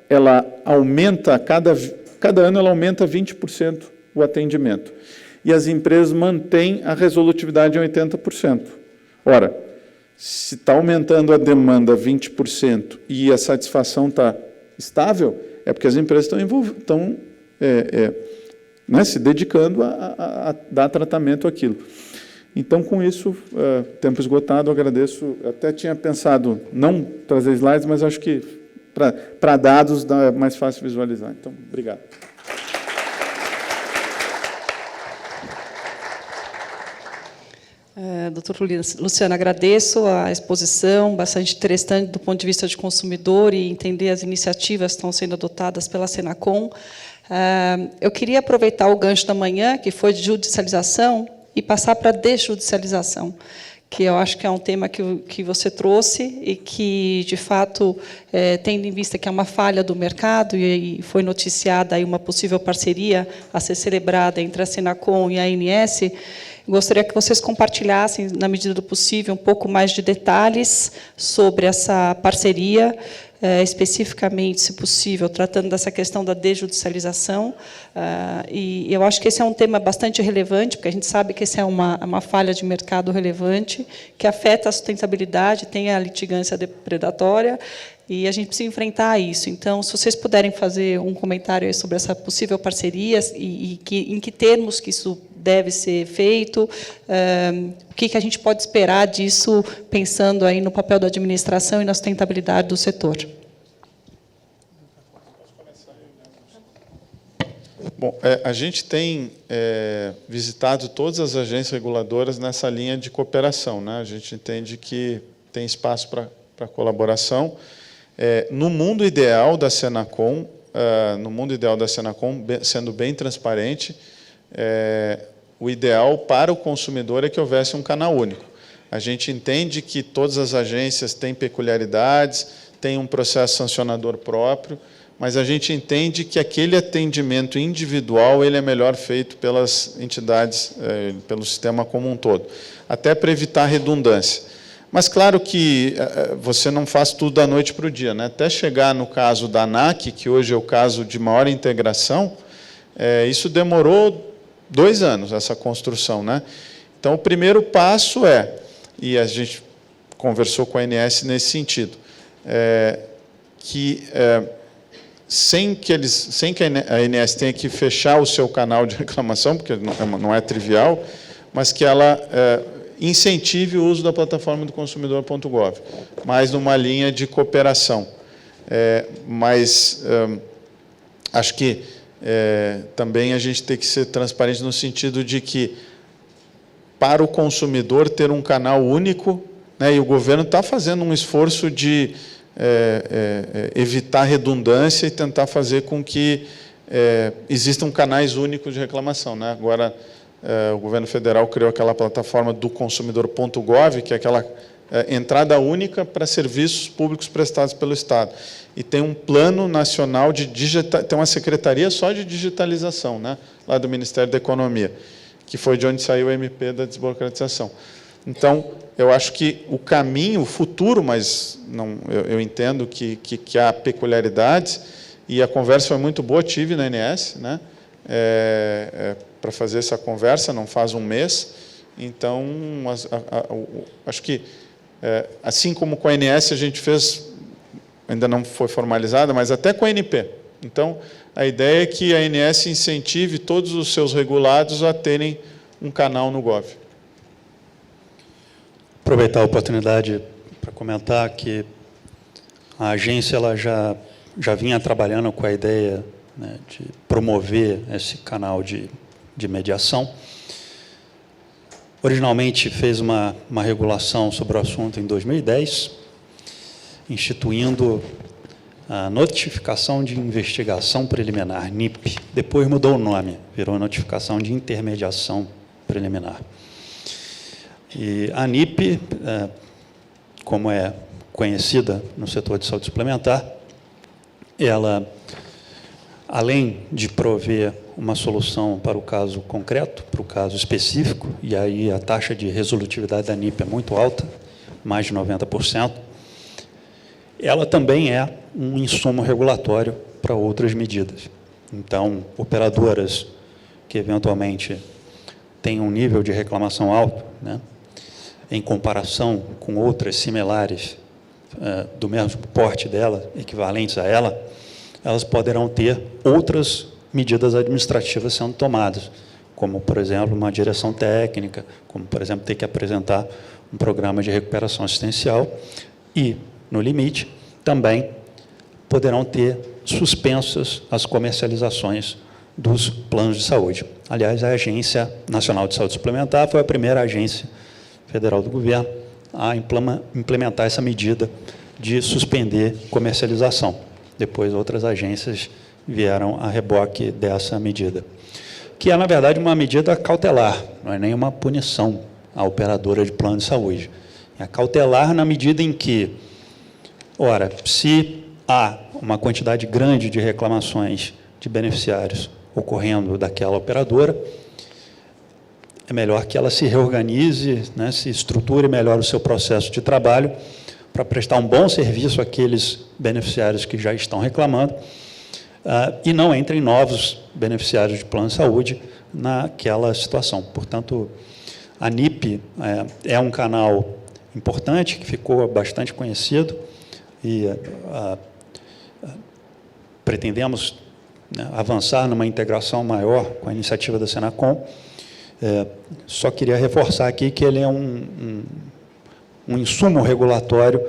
S4: ela aumenta, cada ano ela aumenta 20% o atendimento, e as empresas mantêm a resolutividade em 80%. Ora, se está aumentando a demanda 20% e a satisfação está estável, é porque as empresas estão se dedicando a dar tratamento àquilo. Então, com isso, tempo esgotado, agradeço. Até tinha pensado não trazer slides, mas acho que para dados é mais fácil visualizar. Então, obrigado.
S2: Doutor Luciano, agradeço a exposição, bastante interessante do ponto de vista de consumidor e entender as iniciativas que estão sendo adotadas pela Senacom. Eu queria aproveitar o gancho da manhã, que foi de judicialização, e passar para a desjudicialização, que eu acho que é um tema que você trouxe e que, de fato, tendo em vista que é uma falha do mercado e foi noticiada aí uma possível parceria a ser celebrada entre a Senacom e a ANS, gostaria que vocês compartilhassem, na medida do possível, um pouco mais de detalhes sobre essa parceria, especificamente, se possível, tratando dessa questão da desjudicialização. E eu acho que esse é um tema bastante relevante, porque a gente sabe que essa é uma falha de mercado relevante, que afeta a sustentabilidade, tem a litigância depredatória, e a gente precisa enfrentar isso. Então, se vocês puderem fazer um comentário aí sobre essa possível parceria e em que termos que isso deve ser feito, o que a gente pode esperar disso, pensando aí no papel da administração e na sustentabilidade do setor.
S4: Bom, a gente tem visitado todas as agências reguladoras nessa linha de cooperação, né? A gente entende que tem espaço para colaboração. No mundo ideal da Senacom, sendo bem transparente, o ideal para o consumidor é que houvesse um canal único. A gente entende que todas as agências têm peculiaridades, têm um processo sancionador próprio, mas a gente entende que aquele atendimento individual ele é melhor feito pelas entidades, pelo sistema como um todo, até para evitar redundância. Mas, claro que você não faz tudo da noite para o dia, né? Até chegar no caso da ANAC, que hoje é o caso de maior integração, isso demorou 2 anos, essa construção, né? Então, o primeiro passo e a gente conversou com a ANS nesse sentido, sem que a ANS tenha que fechar o seu canal de reclamação, porque não é trivial, mas que ela incentive o uso da plataforma do consumidor.gov, mais numa linha de cooperação. Mas acho que também a gente tem que ser transparente no sentido de que, para o consumidor ter um canal único, né, e o governo está fazendo um esforço de evitar redundância e tentar fazer com que existam canais únicos de reclamação, né? Agora, o governo federal criou aquela plataforma do consumidor.gov, que é aquela entrada única para serviços públicos prestados pelo Estado. E tem um plano nacional de tem uma secretaria só de digitalização, né, lá do Ministério da Economia, que foi de onde saiu o MP da desburocratização. Então, eu acho que o caminho, o futuro, mas eu entendo que há peculiaridades, e a conversa foi muito boa, tive na ANS, né, para fazer essa conversa, não faz um mês. Então, acho que, assim como com a ANS a gente fez, ainda não foi formalizada, mas até com a ANP. Então, a ideia é que a ANS incentive todos os seus regulados a terem um canal no Gov.
S3: Aproveitar a oportunidade para comentar que a agência ela já vinha trabalhando com a ideia, né, de promover esse canal de mediação. originalmente fez uma regulação sobre o assunto em 2010, instituindo a notificação de investigação preliminar, NIP. Depois mudou o nome, virou notificação de intermediação preliminar. E a NIP, como é conhecida no setor de saúde suplementar, ela, além de prover uma solução para o caso concreto, para o caso específico, e aí a taxa de resolutividade da NIP é muito alta, mais de 90%, ela também é um insumo regulatório para outras medidas. Então, operadoras que eventualmente têm um nível de reclamação alto, né, em comparação com outras similares do mesmo porte dela, equivalentes a ela, elas poderão ter outras medidas administrativas sendo tomadas, como, por exemplo, uma direção técnica, como, por exemplo, ter que apresentar um programa de recuperação assistencial e, no limite, também poderão ter suspensas as comercializações dos planos de saúde. Aliás, a Agência Nacional de Saúde Suplementar foi a primeira agência federal do governo a implementar essa medida de suspender comercialização. Depois, outras agências vieram a reboque dessa medida, que é, na verdade, uma medida cautelar, não é nem uma punição à operadora de plano de saúde. É cautelar na medida em que, ora, se há uma quantidade grande de reclamações de beneficiários ocorrendo daquela operadora, é melhor que ela se reorganize, né, se estruture melhor o seu processo de trabalho para prestar um bom serviço àqueles beneficiários que já estão reclamando e não entrem novos beneficiários de plano de saúde naquela situação. Portanto, a NIP é um canal importante, que ficou bastante conhecido, e pretendemos, né, avançar numa integração maior com a iniciativa da Senacom. Só queria reforçar aqui que ele é um insumo regulatório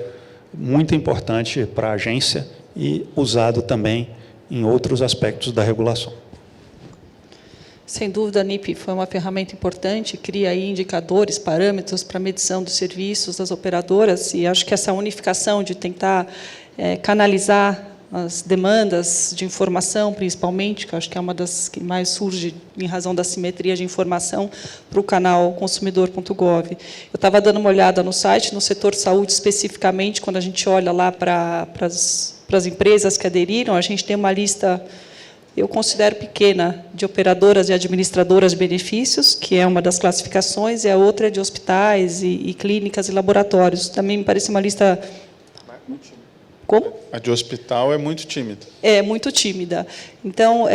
S3: muito importante para a agência e usado também em outros aspectos da regulação.
S2: Sem dúvida, a NIP foi uma ferramenta importante, cria aí indicadores, parâmetros para medição dos serviços das operadoras, e acho que essa unificação de tentar canalizar as demandas de informação, principalmente, que eu acho que é uma das que mais surge em razão da simetria de informação, para o canal consumidor.gov. Eu estava dando uma olhada no site, no setor saúde especificamente, quando a gente olha lá para as empresas que aderiram, a gente tem uma lista, eu considero pequena, de operadoras e administradoras de benefícios, que é uma das classificações, e a outra é de hospitais e clínicas e laboratórios. Também me parece uma lista... Como?
S4: A de hospital é muito tímida.
S2: É muito tímida. Então,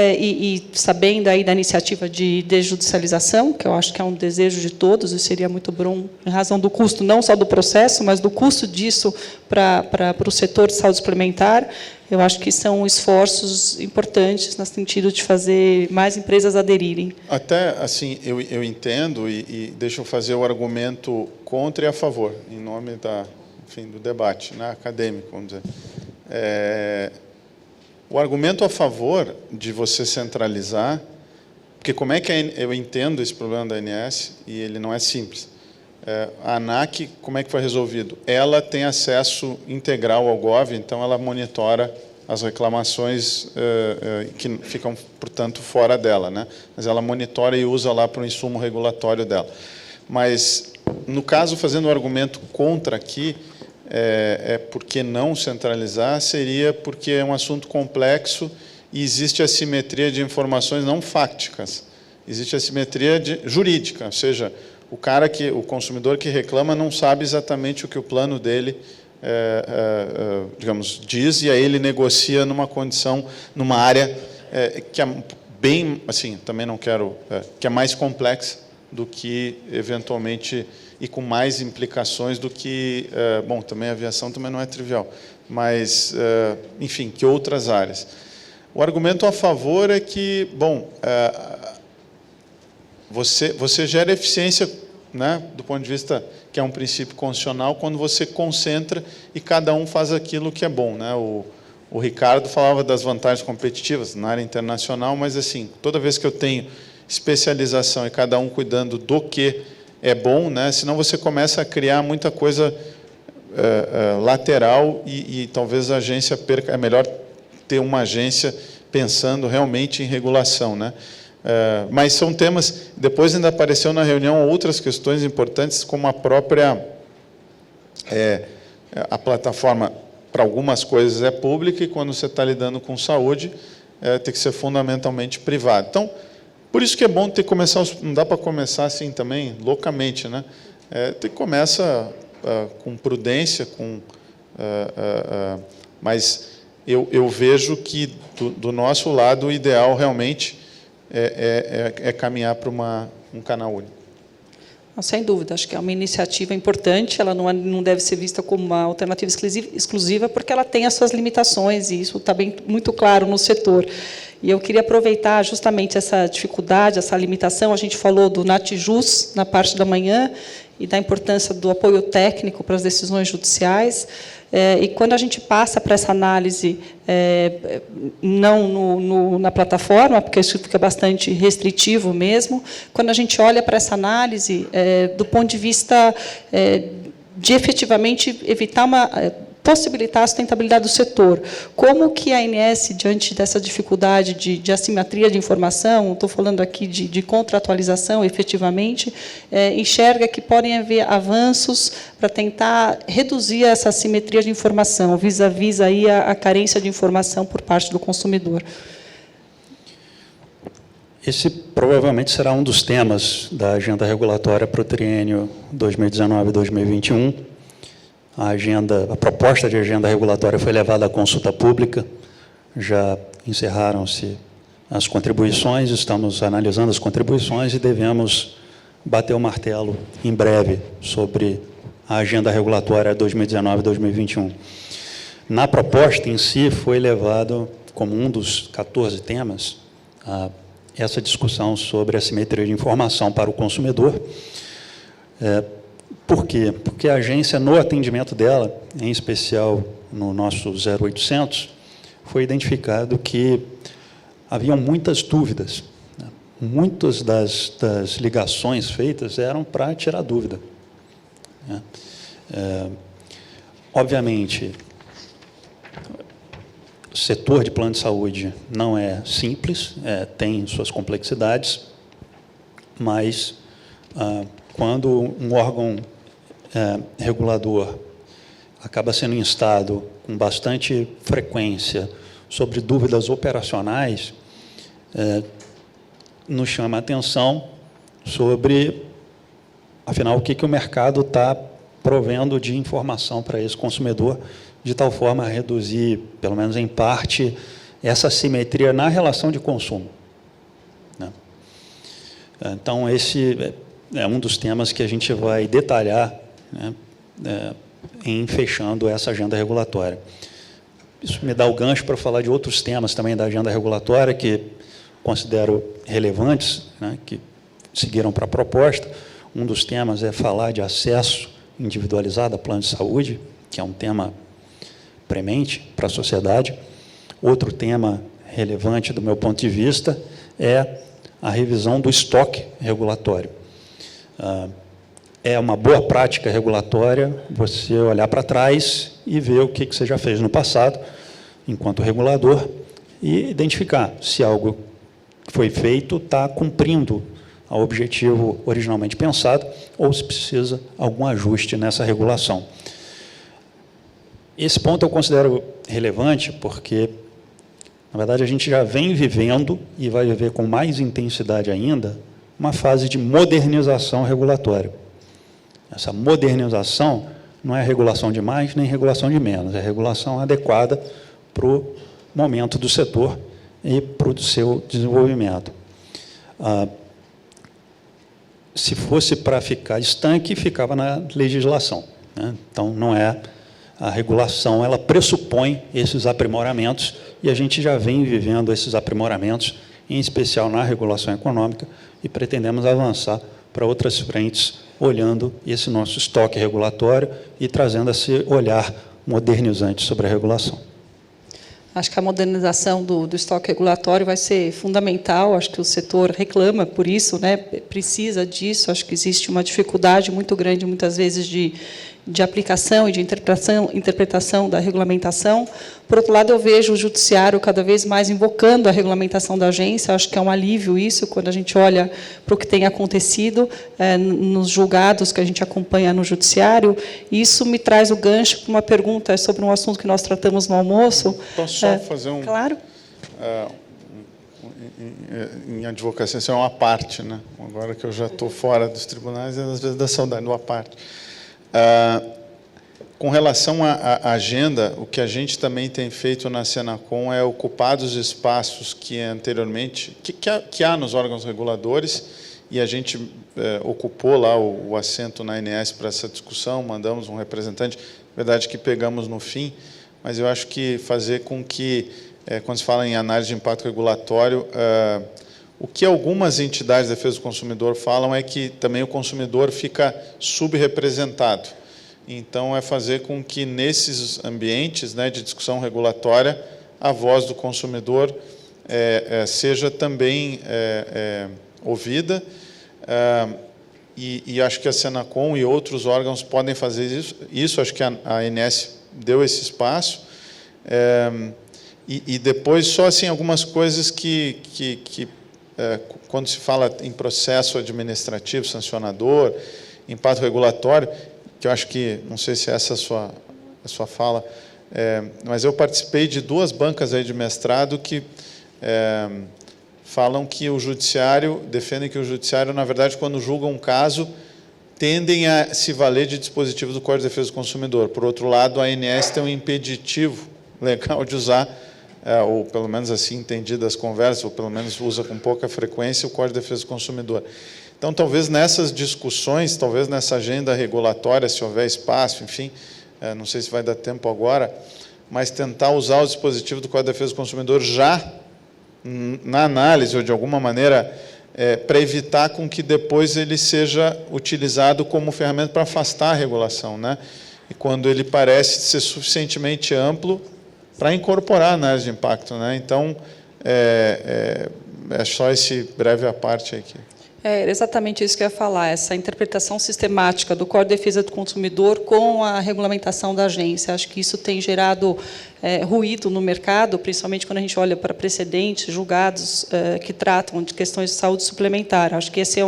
S2: sabendo aí da iniciativa de desjudicialização, que eu acho que é um desejo de todos, e seria muito bom, em razão do custo, não só do processo, mas do custo disso para o setor de saúde suplementar, eu acho que são esforços importantes no sentido de fazer mais empresas aderirem. Até,
S4: assim, eu entendo, e deixa eu fazer o argumento contra e a favor, em nome do debate, né, acadêmico, vamos dizer. O argumento a favor de você centralizar, porque como é que eu entendo esse problema da ANS, e ele não é simples. A ANAC, como é que foi resolvido? Ela tem acesso integral ao GOV, então ela monitora as reclamações que ficam, portanto, fora dela, né? Mas ela monitora e usa lá para o insumo regulatório dela. Mas, no caso, fazendo o argumento contra aqui, por que não centralizar, seria porque é um assunto complexo e existe assimetria de informações não fácticas, existe assimetria jurídica, ou seja, o consumidor que reclama não sabe exatamente o que o plano dele, digamos, diz, e aí ele negocia numa condição, numa área que é bem, assim, também não quero, que é mais complexa do que, eventualmente, e com mais implicações do que, bom, também a aviação também não é trivial, mas, enfim, que outras áreas. O argumento a favor é que, bom, você gera eficiência, né, do ponto de vista que é um princípio constitucional, quando você concentra e cada um faz aquilo que é bom, né? O Ricardo falava das vantagens competitivas na área internacional, mas, assim, toda vez que eu tenho especialização e cada um cuidando do que é bom, né? Senão você começa a criar muita coisa lateral e talvez a agência perca. É melhor ter uma agência pensando realmente em regulação, né? Mas são temas. Depois ainda apareceu na reunião outras questões importantes, como a própria a plataforma para algumas coisas é pública e quando você está lidando com saúde tem que ser fundamentalmente privado. Então, por isso que é bom ter que começar. Não dá para começar assim também loucamente, né? Tem que começar com prudência, mas eu vejo que, do nosso lado, o ideal realmente é caminhar para um canal único.
S2: Não, sem dúvida, acho que é uma iniciativa importante, ela não deve ser vista como uma alternativa exclusiva, porque ela tem as suas limitações, e isso está bem muito claro no setor. E eu queria aproveitar justamente essa dificuldade, essa limitação. A gente falou do NatJus na parte da manhã e da importância do apoio técnico para as decisões judiciais. E quando a gente passa para essa análise, não na plataforma, porque isso fica bastante restritivo mesmo, quando a gente olha para essa análise, do ponto de vista de efetivamente evitar possibilitar a sustentabilidade do setor. Como que a ANS, diante dessa dificuldade de assimetria de informação, estou falando aqui de contratualização, efetivamente, enxerga que podem haver avanços para tentar reduzir essa assimetria de informação, vis-à-vis aí a carência de informação por parte do consumidor?
S3: Esse provavelmente será um dos temas da agenda regulatória para o triênio 2019-2021. A proposta de agenda regulatória foi levada à consulta pública, já encerraram-se as contribuições, estamos analisando as contribuições e devemos bater o martelo em breve sobre a agenda regulatória 2019-2021. Na proposta em si, foi levado como um dos 14 temas essa discussão sobre a assimetria de informação para o consumidor. Por quê? Porque a agência, no atendimento dela, em especial no nosso 0800, foi identificado que haviam muitas dúvidas. Muitas das ligações feitas eram para tirar dúvida. Obviamente, o setor de plano de saúde não é simples, tem suas complexidades, mas quando um órgão regulador acaba sendo instado com bastante frequência sobre dúvidas operacionais, nos chama a atenção sobre, afinal, o que o mercado está provendo de informação para esse consumidor, de tal forma a reduzir, pelo menos em parte, essa assimetria na relação de consumo. Então, esse é um dos temas que a gente vai detalhar, em fechando essa agenda regulatória. Isso me dá o gancho para falar de outros temas também da agenda regulatória que considero relevantes, que seguiram para a proposta. Um dos temas é falar de acesso individualizado a plano de saúde, que é um tema premente para a sociedade. Outro tema relevante, do meu ponto de vista, é a revisão do estoque regulatório. É uma boa prática regulatória você olhar para trás e ver o que você já fez no passado, enquanto regulador, e identificar se algo que foi feito está cumprindo ao objetivo originalmente pensado ou se precisa algum ajuste nessa regulação. Esse ponto eu considero relevante porque, na verdade, a gente já vem vivendo, e vai viver com mais intensidade ainda, uma fase de modernização regulatória. Essa modernização não é regulação de mais nem regulação de menos, é regulação adequada para o momento do setor e para o seu desenvolvimento. Se fosse para ficar estanque, ficava na legislação. Então, não é a regulação, ela pressupõe esses aprimoramentos, e a gente já vem vivendo esses aprimoramentos, em especial na regulação econômica, e pretendemos avançar para outras frentes, olhando esse nosso estoque regulatório e trazendo esse olhar modernizante sobre a regulação.
S2: Acho que a modernização do estoque regulatório vai ser fundamental, acho que o setor reclama por isso, né? Precisa disso, acho que existe uma dificuldade muito grande, muitas vezes, de aplicação e de interpretação da regulamentação. Por outro lado, eu vejo o judiciário cada vez mais invocando a regulamentação da agência, acho que é um alívio isso, quando a gente olha para o que tem acontecido nos julgados que a gente acompanha no judiciário. Isso me traz o gancho para uma pergunta sobre um assunto que nós tratamos no almoço.
S4: Posso só fazer um...
S2: Claro.
S4: Em advocacia, isso é uma parte, né? Agora que eu já estou fora dos tribunais, às vezes dá saudade, uma parte. Com relação à agenda, o que a gente também tem feito na Senacom é ocupar os espaços que anteriormente, que há nos órgãos reguladores, e a gente ocupou lá o assento na ANS para essa discussão, mandamos um representante, verdade que pegamos no fim, mas eu acho que fazer com que, quando se fala em análise de impacto regulatório, o que algumas entidades de defesa do consumidor falam é que também o consumidor fica subrepresentado. Então, é fazer com que, nesses ambientes, né, de discussão regulatória, a voz do consumidor seja também ouvida, e acho que a Senacom e outros órgãos podem fazer isso. Acho que a ANS deu esse espaço. E depois, só assim, algumas coisas que quando se fala em processo administrativo, sancionador, impacto regulatório, que eu acho que, não sei se essa é a sua fala, mas eu participei de 2 bancas aí de mestrado que falam que o judiciário, defendem que o judiciário, na verdade, quando julga um caso, tendem a se valer de dispositivos do Código de Defesa do Consumidor. Por outro lado, a ANS tem um impeditivo legal de usar, ou pelo menos assim entendido as conversas, ou pelo menos usa com pouca frequência o Código de Defesa do Consumidor. Então, talvez nessas discussões, talvez nessa agenda regulatória, se houver espaço, enfim, não sei se vai dar tempo agora, mas tentar usar o dispositivo do Código de Defesa do Consumidor já na análise, ou de alguma maneira, para evitar com que depois ele seja utilizado como ferramenta para afastar a regulação, né? E quando ele parece ser suficientemente amplo para incorporar a análise de impacto, né? Então, é só esse breve à parte aqui.
S2: É exatamente isso que eu ia falar, essa interpretação sistemática do Código de Defesa do Consumidor com a regulamentação da agência. Acho que isso tem gerado ruído no mercado, principalmente quando a gente olha para precedentes, julgados que tratam de questões de saúde suplementar. Acho que esse é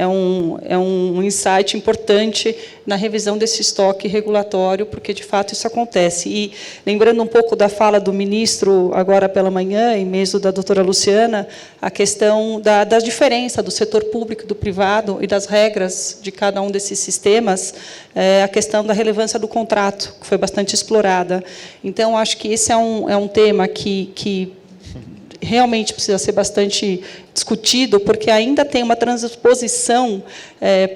S2: um insight importante na revisão desse estoque regulatório, porque, de fato, isso acontece. E, lembrando um pouco da fala do ministro, agora pela manhã, e mesmo da doutora Luciana, a questão da diferença do setor público e do privado e das regras de cada um desses sistemas, a questão da relevância do contrato, que foi bastante explorada. Então, acho que esse é um tema que realmente precisa ser bastante discutido, porque ainda tem uma transposição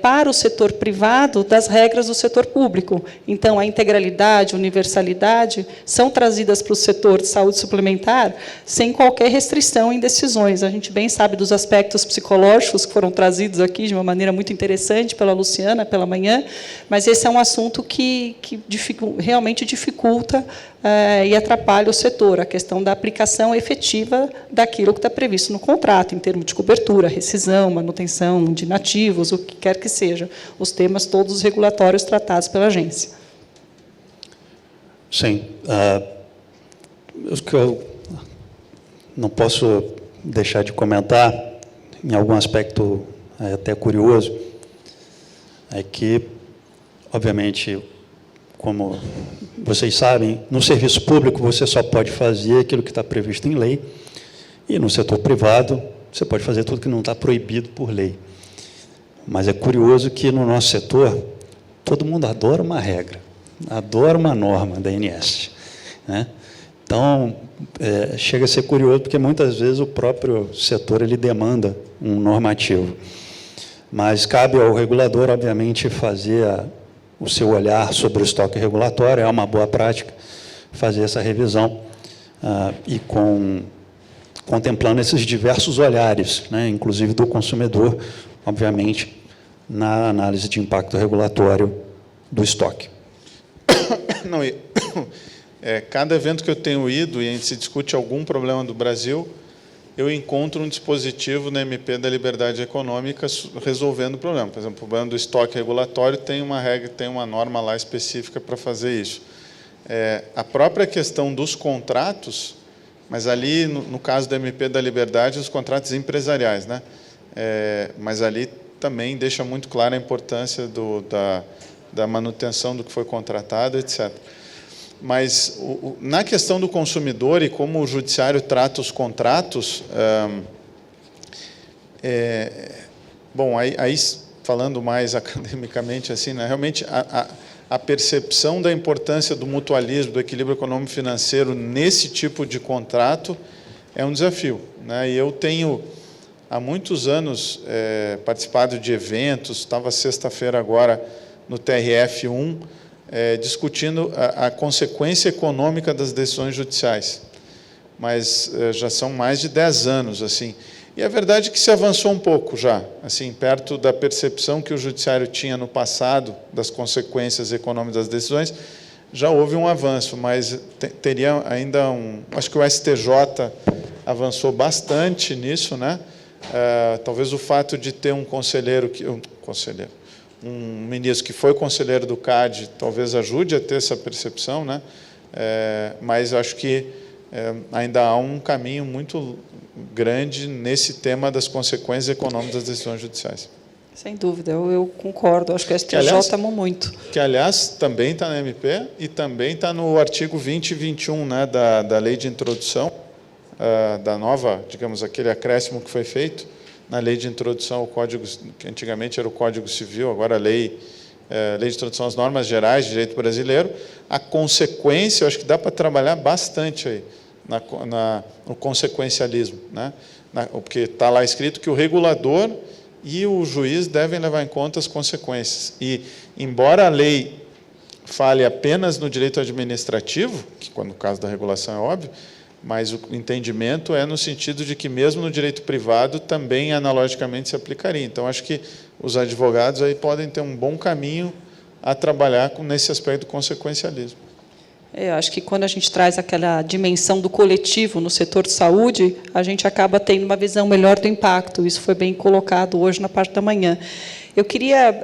S2: para o setor privado das regras do setor público. Então, a integralidade, a universalidade são trazidas para o setor de saúde suplementar sem qualquer restrição em decisões. A gente bem sabe dos aspectos psicológicos que foram trazidos aqui de uma maneira muito interessante pela Luciana, pela manhã, mas esse é um assunto que realmente dificulta e atrapalha o setor, a questão da aplicação efetiva daquilo que está previsto no contrato, em termos de cobertura, rescisão, manutenção de inativos, o que quer que seja, os temas todos regulatórios tratados pela agência.
S3: Sim. O que eu não posso deixar de comentar, em algum aspecto até curioso, é que, obviamente, como vocês sabem, no serviço público você só pode fazer aquilo que está previsto em lei, e no setor privado você pode fazer tudo que não está proibido por lei. Mas é curioso que no nosso setor todo mundo adora uma regra, adora uma norma da ANS, né? Então, chega a ser curioso, porque muitas vezes o próprio setor ele demanda um normativo. Mas cabe ao regulador, obviamente, fazer o seu olhar sobre o estoque regulatório, é uma boa prática fazer essa revisão e contemplando esses diversos olhares, né, inclusive do consumidor, obviamente, na análise de impacto regulatório do estoque.
S4: Não, cada evento que eu tenho ido e a gente se discute algum problema do Brasil, eu encontro um dispositivo na MP da Liberdade Econômica resolvendo o problema. Por exemplo, o problema do estoque regulatório tem uma regra, tem uma norma lá específica para fazer isso. A própria questão dos contratos, mas ali, no caso da MP da Liberdade, os contratos empresariais, né? Mas ali também deixa muito clara a importância da manutenção do que foi contratado, etc. Mas, na questão do consumidor e como o judiciário trata os contratos, bom, aí falando mais academicamente, assim, né, realmente a percepção da importância do mutualismo, do equilíbrio econômico-financeiro nesse tipo de contrato é um desafio, né? E eu tenho, há muitos anos, participado de eventos, estava sexta-feira agora no TRF1, discutindo a consequência econômica das decisões judiciais. Mas já são mais de 10 anos, assim. E a verdade é que se avançou um pouco já, assim, perto da percepção que o judiciário tinha no passado das consequências econômicas das decisões, já houve um avanço, mas teria ainda acho que o STJ avançou bastante nisso, né? Talvez o fato de ter um ministro que foi conselheiro do CAD talvez ajude a ter essa percepção, né? Mas eu acho que ainda há um caminho muito grande nesse tema das consequências econômicas das decisões judiciais.
S2: Sem dúvida, eu concordo. Acho que a STJ amou muito.
S4: Que, aliás, também está na MP e também está no artigo 20 e 21, né, da lei de introdução, da nova, digamos, aquele acréscimo que foi feito na lei de introdução ao Código, que antigamente era o Código Civil, agora a lei de introdução às normas gerais de direito brasileiro. A consequência, eu acho que dá para trabalhar bastante aí no consequencialismo, né? Porque está lá escrito que o regulador e o juiz devem levar em conta as consequências. E, embora a lei fale apenas no direito administrativo, que no caso da regulação é óbvio, mas o entendimento é no sentido de que mesmo no direito privado também analogicamente se aplicaria. Então, acho que os advogados aí podem ter um bom caminho a trabalhar nesse aspecto do consequencialismo.
S2: Eu acho que quando a gente traz aquela dimensão do coletivo no setor de saúde, a gente acaba tendo uma visão melhor do impacto. Isso foi bem colocado hoje na parte da manhã. Eu queria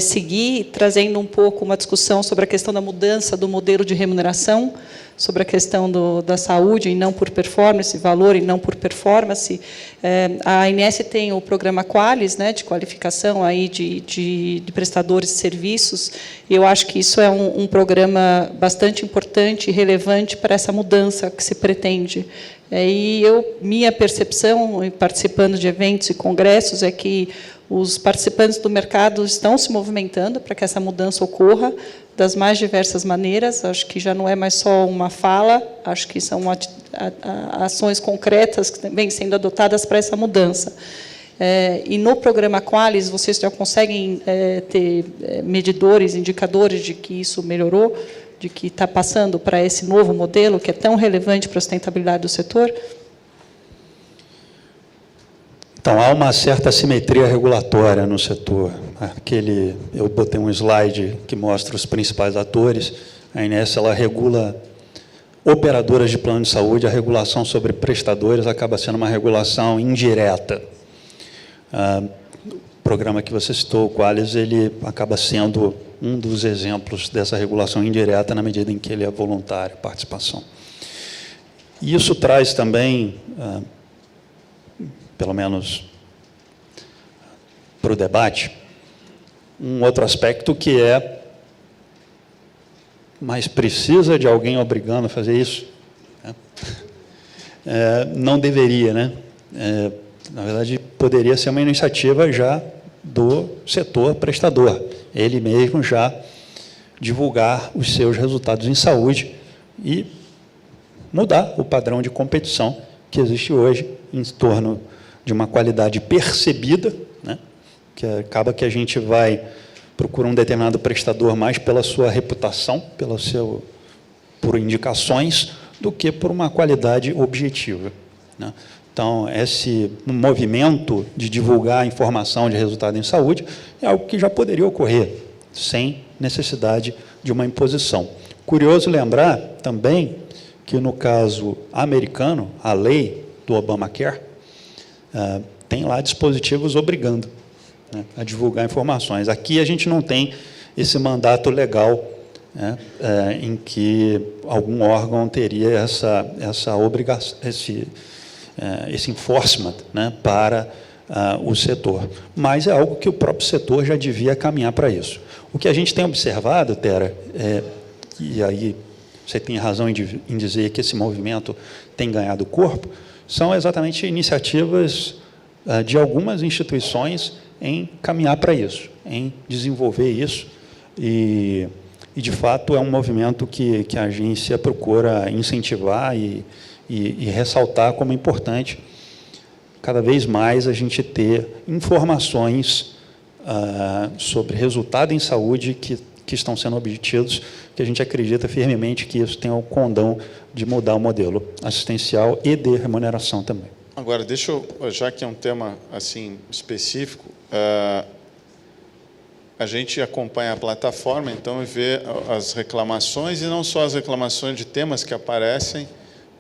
S2: seguir trazendo um pouco uma discussão sobre a questão da mudança do modelo de remuneração, sobre a questão da saúde e não por performance, valor e não por performance. A ANS tem o programa Qualis, né, de qualificação aí de prestadores de serviços, e eu acho que isso é um programa bastante importante e relevante para essa mudança que se pretende. E minha percepção, participando de eventos e congressos, é que os participantes do mercado estão se movimentando para que essa mudança ocorra das mais diversas maneiras. Acho que já não é mais só uma fala, acho que são ações concretas que vêm sendo adotadas para essa mudança. E no programa Qualis, vocês já conseguem ter medidores, indicadores de que isso melhorou, de que está passando para esse novo modelo, que é tão relevante para a sustentabilidade do setor?
S3: Então, há uma certa assimetria regulatória no setor. Eu botei um slide que mostra os principais atores. A ANS ela regula operadoras de plano de saúde, a regulação sobre prestadores acaba sendo uma regulação indireta. O programa que você citou, o Qualis, ele acaba sendo um dos exemplos dessa regulação indireta na medida em que ele é voluntário, participação. E isso traz também, pelo menos para o debate, um outro aspecto que mas precisa de alguém obrigando a fazer isso? Não deveria, né? Na verdade, poderia ser uma iniciativa já do setor prestador, ele mesmo já divulgar os seus resultados em saúde e mudar o padrão de competição que existe hoje em torno de uma qualidade percebida, né? Que acaba que a gente procura um determinado prestador mais pela sua reputação, por indicações, do que por uma qualidade objetiva, né? Então, esse movimento de divulgar a informação de resultado em saúde é algo que já poderia ocorrer, sem necessidade de uma imposição. Curioso lembrar também que, no caso americano, a lei do Obamacare tem lá dispositivos obrigando, né, a divulgar informações. Aqui a gente não tem esse mandato legal, né, em que algum órgão teria essa obrigação, esse enforcement, né, para o setor. Mas é algo que o próprio setor já devia caminhar para isso. O que a gente tem observado, Tera, e aí você tem razão em dizer que esse movimento tem ganhado corpo, são exatamente iniciativas de algumas instituições em caminhar para isso, em desenvolver isso, e de fato é um movimento que a agência procura incentivar e ressaltar como importante cada vez mais a gente ter informações sobre resultado em saúde que estão sendo obtidos, que a gente acredita firmemente que isso tem o condão de mudar o modelo assistencial e de remuneração também.
S4: Agora, deixa eu, já que é um tema assim específico, a gente acompanha a plataforma, então, e vê as reclamações, e não só as reclamações de temas que aparecem,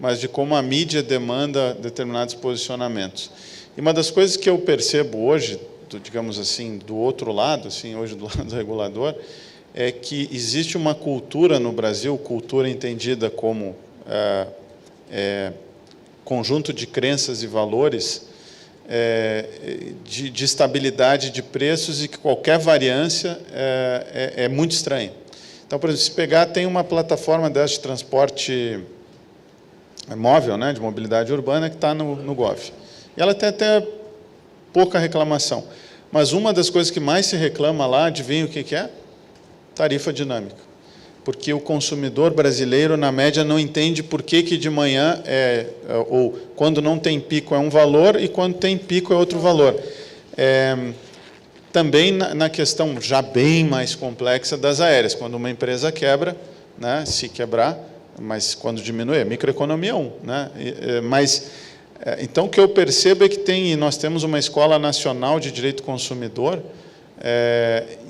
S4: mas de como a mídia demanda determinados posicionamentos. E uma das coisas que eu percebo hoje, digamos assim, do outro lado, assim, hoje do lado do regulador, é que existe uma cultura no Brasil, cultura entendida como conjunto de crenças e valores, de estabilidade de preços, e que qualquer variância é muito estranha. Então, por exemplo, se pegar, tem uma plataforma dessa de transporte móvel, né, de mobilidade urbana, que está no Gov. E ela tem até pouca reclamação. Mas uma das coisas que mais se reclama lá, adivinha o que é? Tarifa dinâmica. Porque o consumidor brasileiro, na média, não entende por que de manhã, ou quando não tem pico é um valor e quando tem pico é outro valor. Também na questão já bem mais complexa das aéreas, quando uma empresa quebra, né, se quebrar, mas quando diminui, a microeconomia é um. Né, então, o que eu percebo é que nós temos uma Escola Nacional de Direito Consumidor,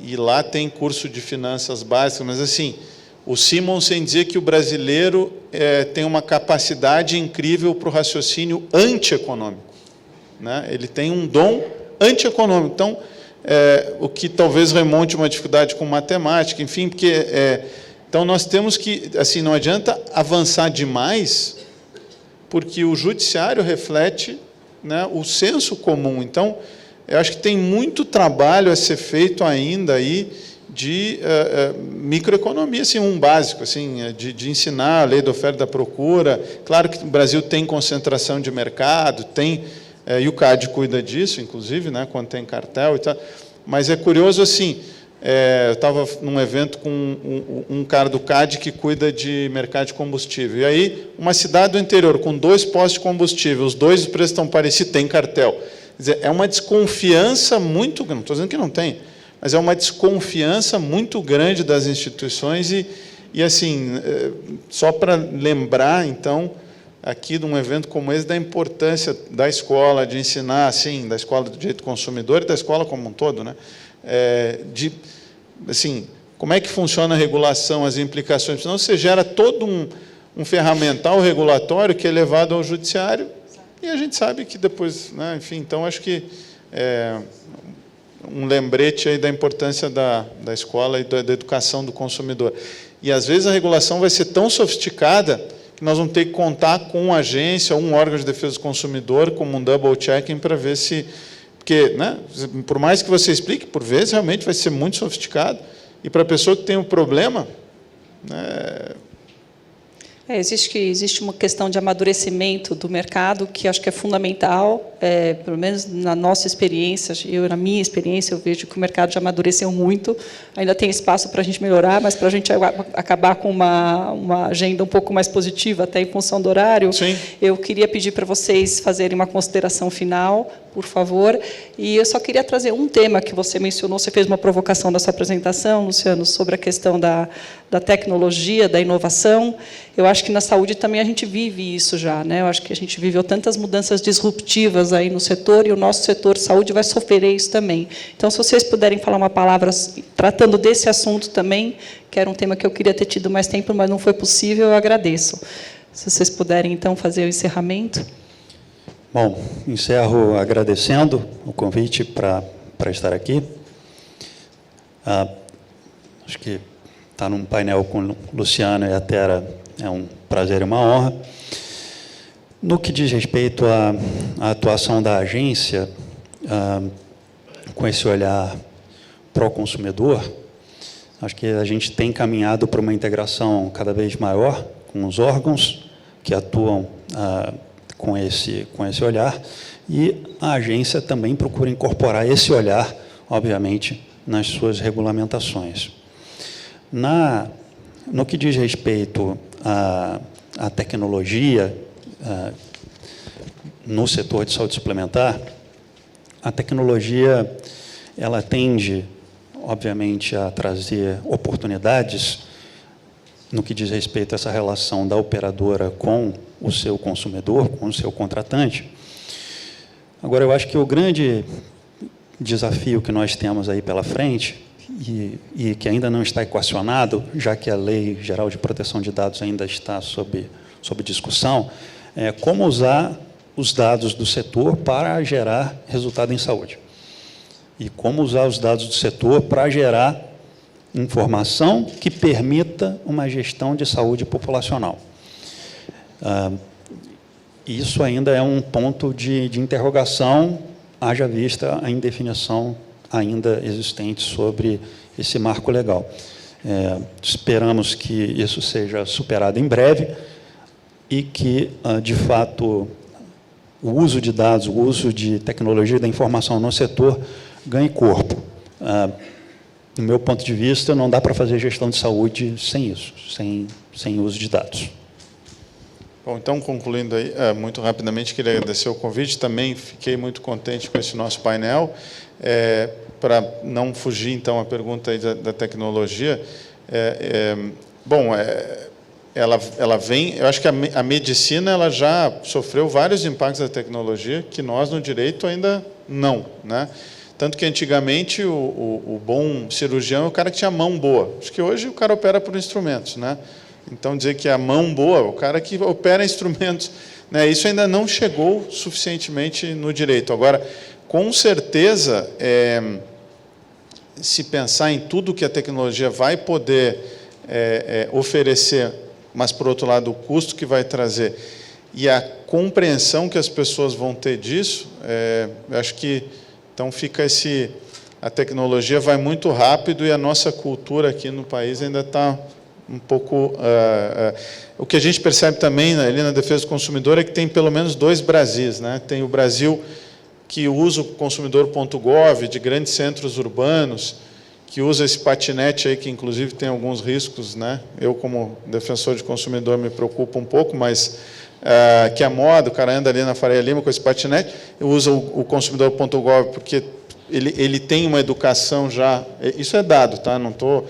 S4: e lá tem curso de finanças básicas, mas assim, o Simonsen dizia que o brasileiro tem uma capacidade incrível para o raciocínio antieconômico, né? Ele tem um dom antieconômico. Então, o que talvez remonte uma dificuldade com matemática, enfim, porque então nós temos que, assim, não adianta avançar demais, porque o judiciário reflete, né, o senso comum. Então, eu acho que tem muito trabalho a ser feito ainda aí de microeconomia, assim, um básico, assim, de ensinar a lei da oferta e da procura. Claro que o Brasil tem concentração de mercado, e o CAD cuida disso, inclusive, né, quando tem cartel e tal. Mas é curioso, assim, eu estava num evento com um cara do CAD que cuida de mercado de combustível. E aí, uma cidade do interior com 2 postos de combustível, os preços estão parecidos, tem cartel. Quer dizer, é uma desconfiança muito grande, não estou dizendo que não tem, mas é uma desconfiança muito grande das instituições e assim, só para lembrar, então, aqui de um evento como esse, da importância da escola, de ensinar, assim, da escola do direito do consumidor e da escola como um todo, né? Assim, como é que funciona a regulação, as implicações, senão você gera todo um ferramental regulatório que é levado ao judiciário, e a gente sabe que depois, né, enfim, então acho que um lembrete aí da importância da escola e da educação do consumidor. E às vezes a regulação vai ser tão sofisticada que nós vamos ter que contar com uma agência ou um órgão de defesa do consumidor como um double checking para ver se... Porque, né, por mais que você explique, por vezes realmente vai ser muito sofisticado, e para a pessoa que tem um problema...
S2: Existe uma questão de amadurecimento do mercado que acho que é fundamental, pelo menos na nossa experiência, na minha experiência, eu vejo que o mercado já amadureceu muito, ainda tem espaço para a gente melhorar, mas para a gente acabar com uma agenda um pouco mais positiva, até em função do horário,
S4: Sim.
S2: Eu queria pedir para vocês fazerem uma consideração final, por favor. E eu só queria trazer um tema que você mencionou, você fez uma provocação nessa apresentação, Luciano, sobre a questão da tecnologia, da inovação. Eu acho que na saúde também a gente vive isso já, né? Eu acho que a gente viveu tantas mudanças disruptivas aí no setor, e o nosso setor de saúde vai sofrer isso também. Então, se vocês puderem falar uma palavra tratando desse assunto também, que era um tema que eu queria ter tido mais tempo, mas não foi possível, eu agradeço. Se vocês puderem, então, fazer o encerramento.
S3: Bom, encerro agradecendo o convite para estar aqui. Acho que estar num painel com o Luciano e a Tera é um prazer e uma honra. No que diz respeito à atuação da agência, com esse olhar pró-consumidor, acho que a gente tem caminhado para uma integração cada vez maior com os órgãos que atuam com esse olhar, e a agência também procura incorporar esse olhar, obviamente, nas suas regulamentações. No que diz respeito à tecnologia no setor de saúde suplementar, a tecnologia ela tende, obviamente, a trazer oportunidades no que diz respeito a essa relação da operadora com o seu consumidor, com o seu contratante. Agora, eu acho que o grande desafio que nós temos aí pela frente, e que ainda não está equacionado, já que a Lei Geral de Proteção de Dados ainda está sob discussão, é como usar os dados do setor para gerar resultado em saúde. E como usar os dados do setor para gerar informação que permita uma gestão de saúde populacional. Isso ainda é um ponto de interrogação, haja vista a indefinição ainda existente sobre esse marco legal. Esperamos que isso seja superado em breve e que, de fato, o uso de dados, o uso de tecnologia da informação no setor ganhe corpo. Do meu ponto de vista, não dá para fazer gestão de saúde sem isso, sem uso de dados.
S4: Bom, então, concluindo aí, muito rapidamente, queria agradecer o convite. Também fiquei muito contente com esse nosso painel. Para não fugir, então, a pergunta aí da tecnologia, ela vem... Eu acho que a medicina ela já sofreu vários impactos da tecnologia que nós, no direito, ainda não, né? Tanto que, antigamente, o bom cirurgião é o cara que tinha mão boa. Acho que hoje o cara opera por instrumentos, né? Então, dizer que a mão boa é o cara que opera instrumentos, né? Isso ainda não chegou suficientemente no direito. Agora, com certeza, se pensar em tudo que a tecnologia vai poder oferecer, mas, por outro lado, o custo que vai trazer e a compreensão que as pessoas vão ter disso, eu acho que, então, fica a tecnologia vai muito rápido e a nossa cultura aqui no país ainda está um pouco... o que a gente percebe também ali na defesa do consumidor é que tem pelo menos 2 Brasis, né? Tem o Brasil que usa o consumidor.gov de grandes centros urbanos, que usa esse patinete aí, que inclusive tem alguns riscos, né? Eu, como defensor de consumidor, me preocupo um pouco, mas que a moda, o cara anda ali na Faria Lima com esse patinete, usa o consumidor.gov porque ele tem uma educação já, isso é dado, tá? Não estou...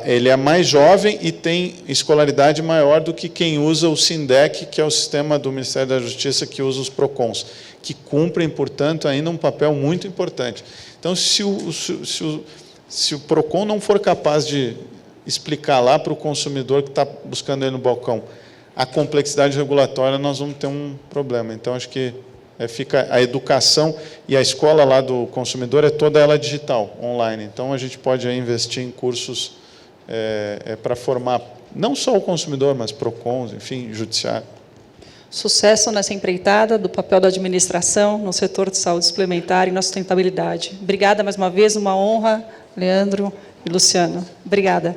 S4: ele é mais jovem e tem escolaridade maior do que quem usa o SINDEC, que é o sistema do Ministério da Justiça, que usa os PROCONs, que cumprem, portanto, ainda um papel muito importante. Então, se o PROCON não for capaz de explicar lá para o consumidor que está buscando aí no balcão a complexidade regulatória, nós vamos ter um problema. Então, acho que fica a educação e a escola lá do consumidor é toda ela digital, online. Então, a gente pode aí investir em cursos para formar não só o consumidor, mas PROCONs, enfim, judiciário.
S2: Sucesso nessa empreitada do papel da administração no setor de saúde suplementar e na sustentabilidade. Obrigada mais uma vez, uma honra, Leandro e Luciano. Obrigada.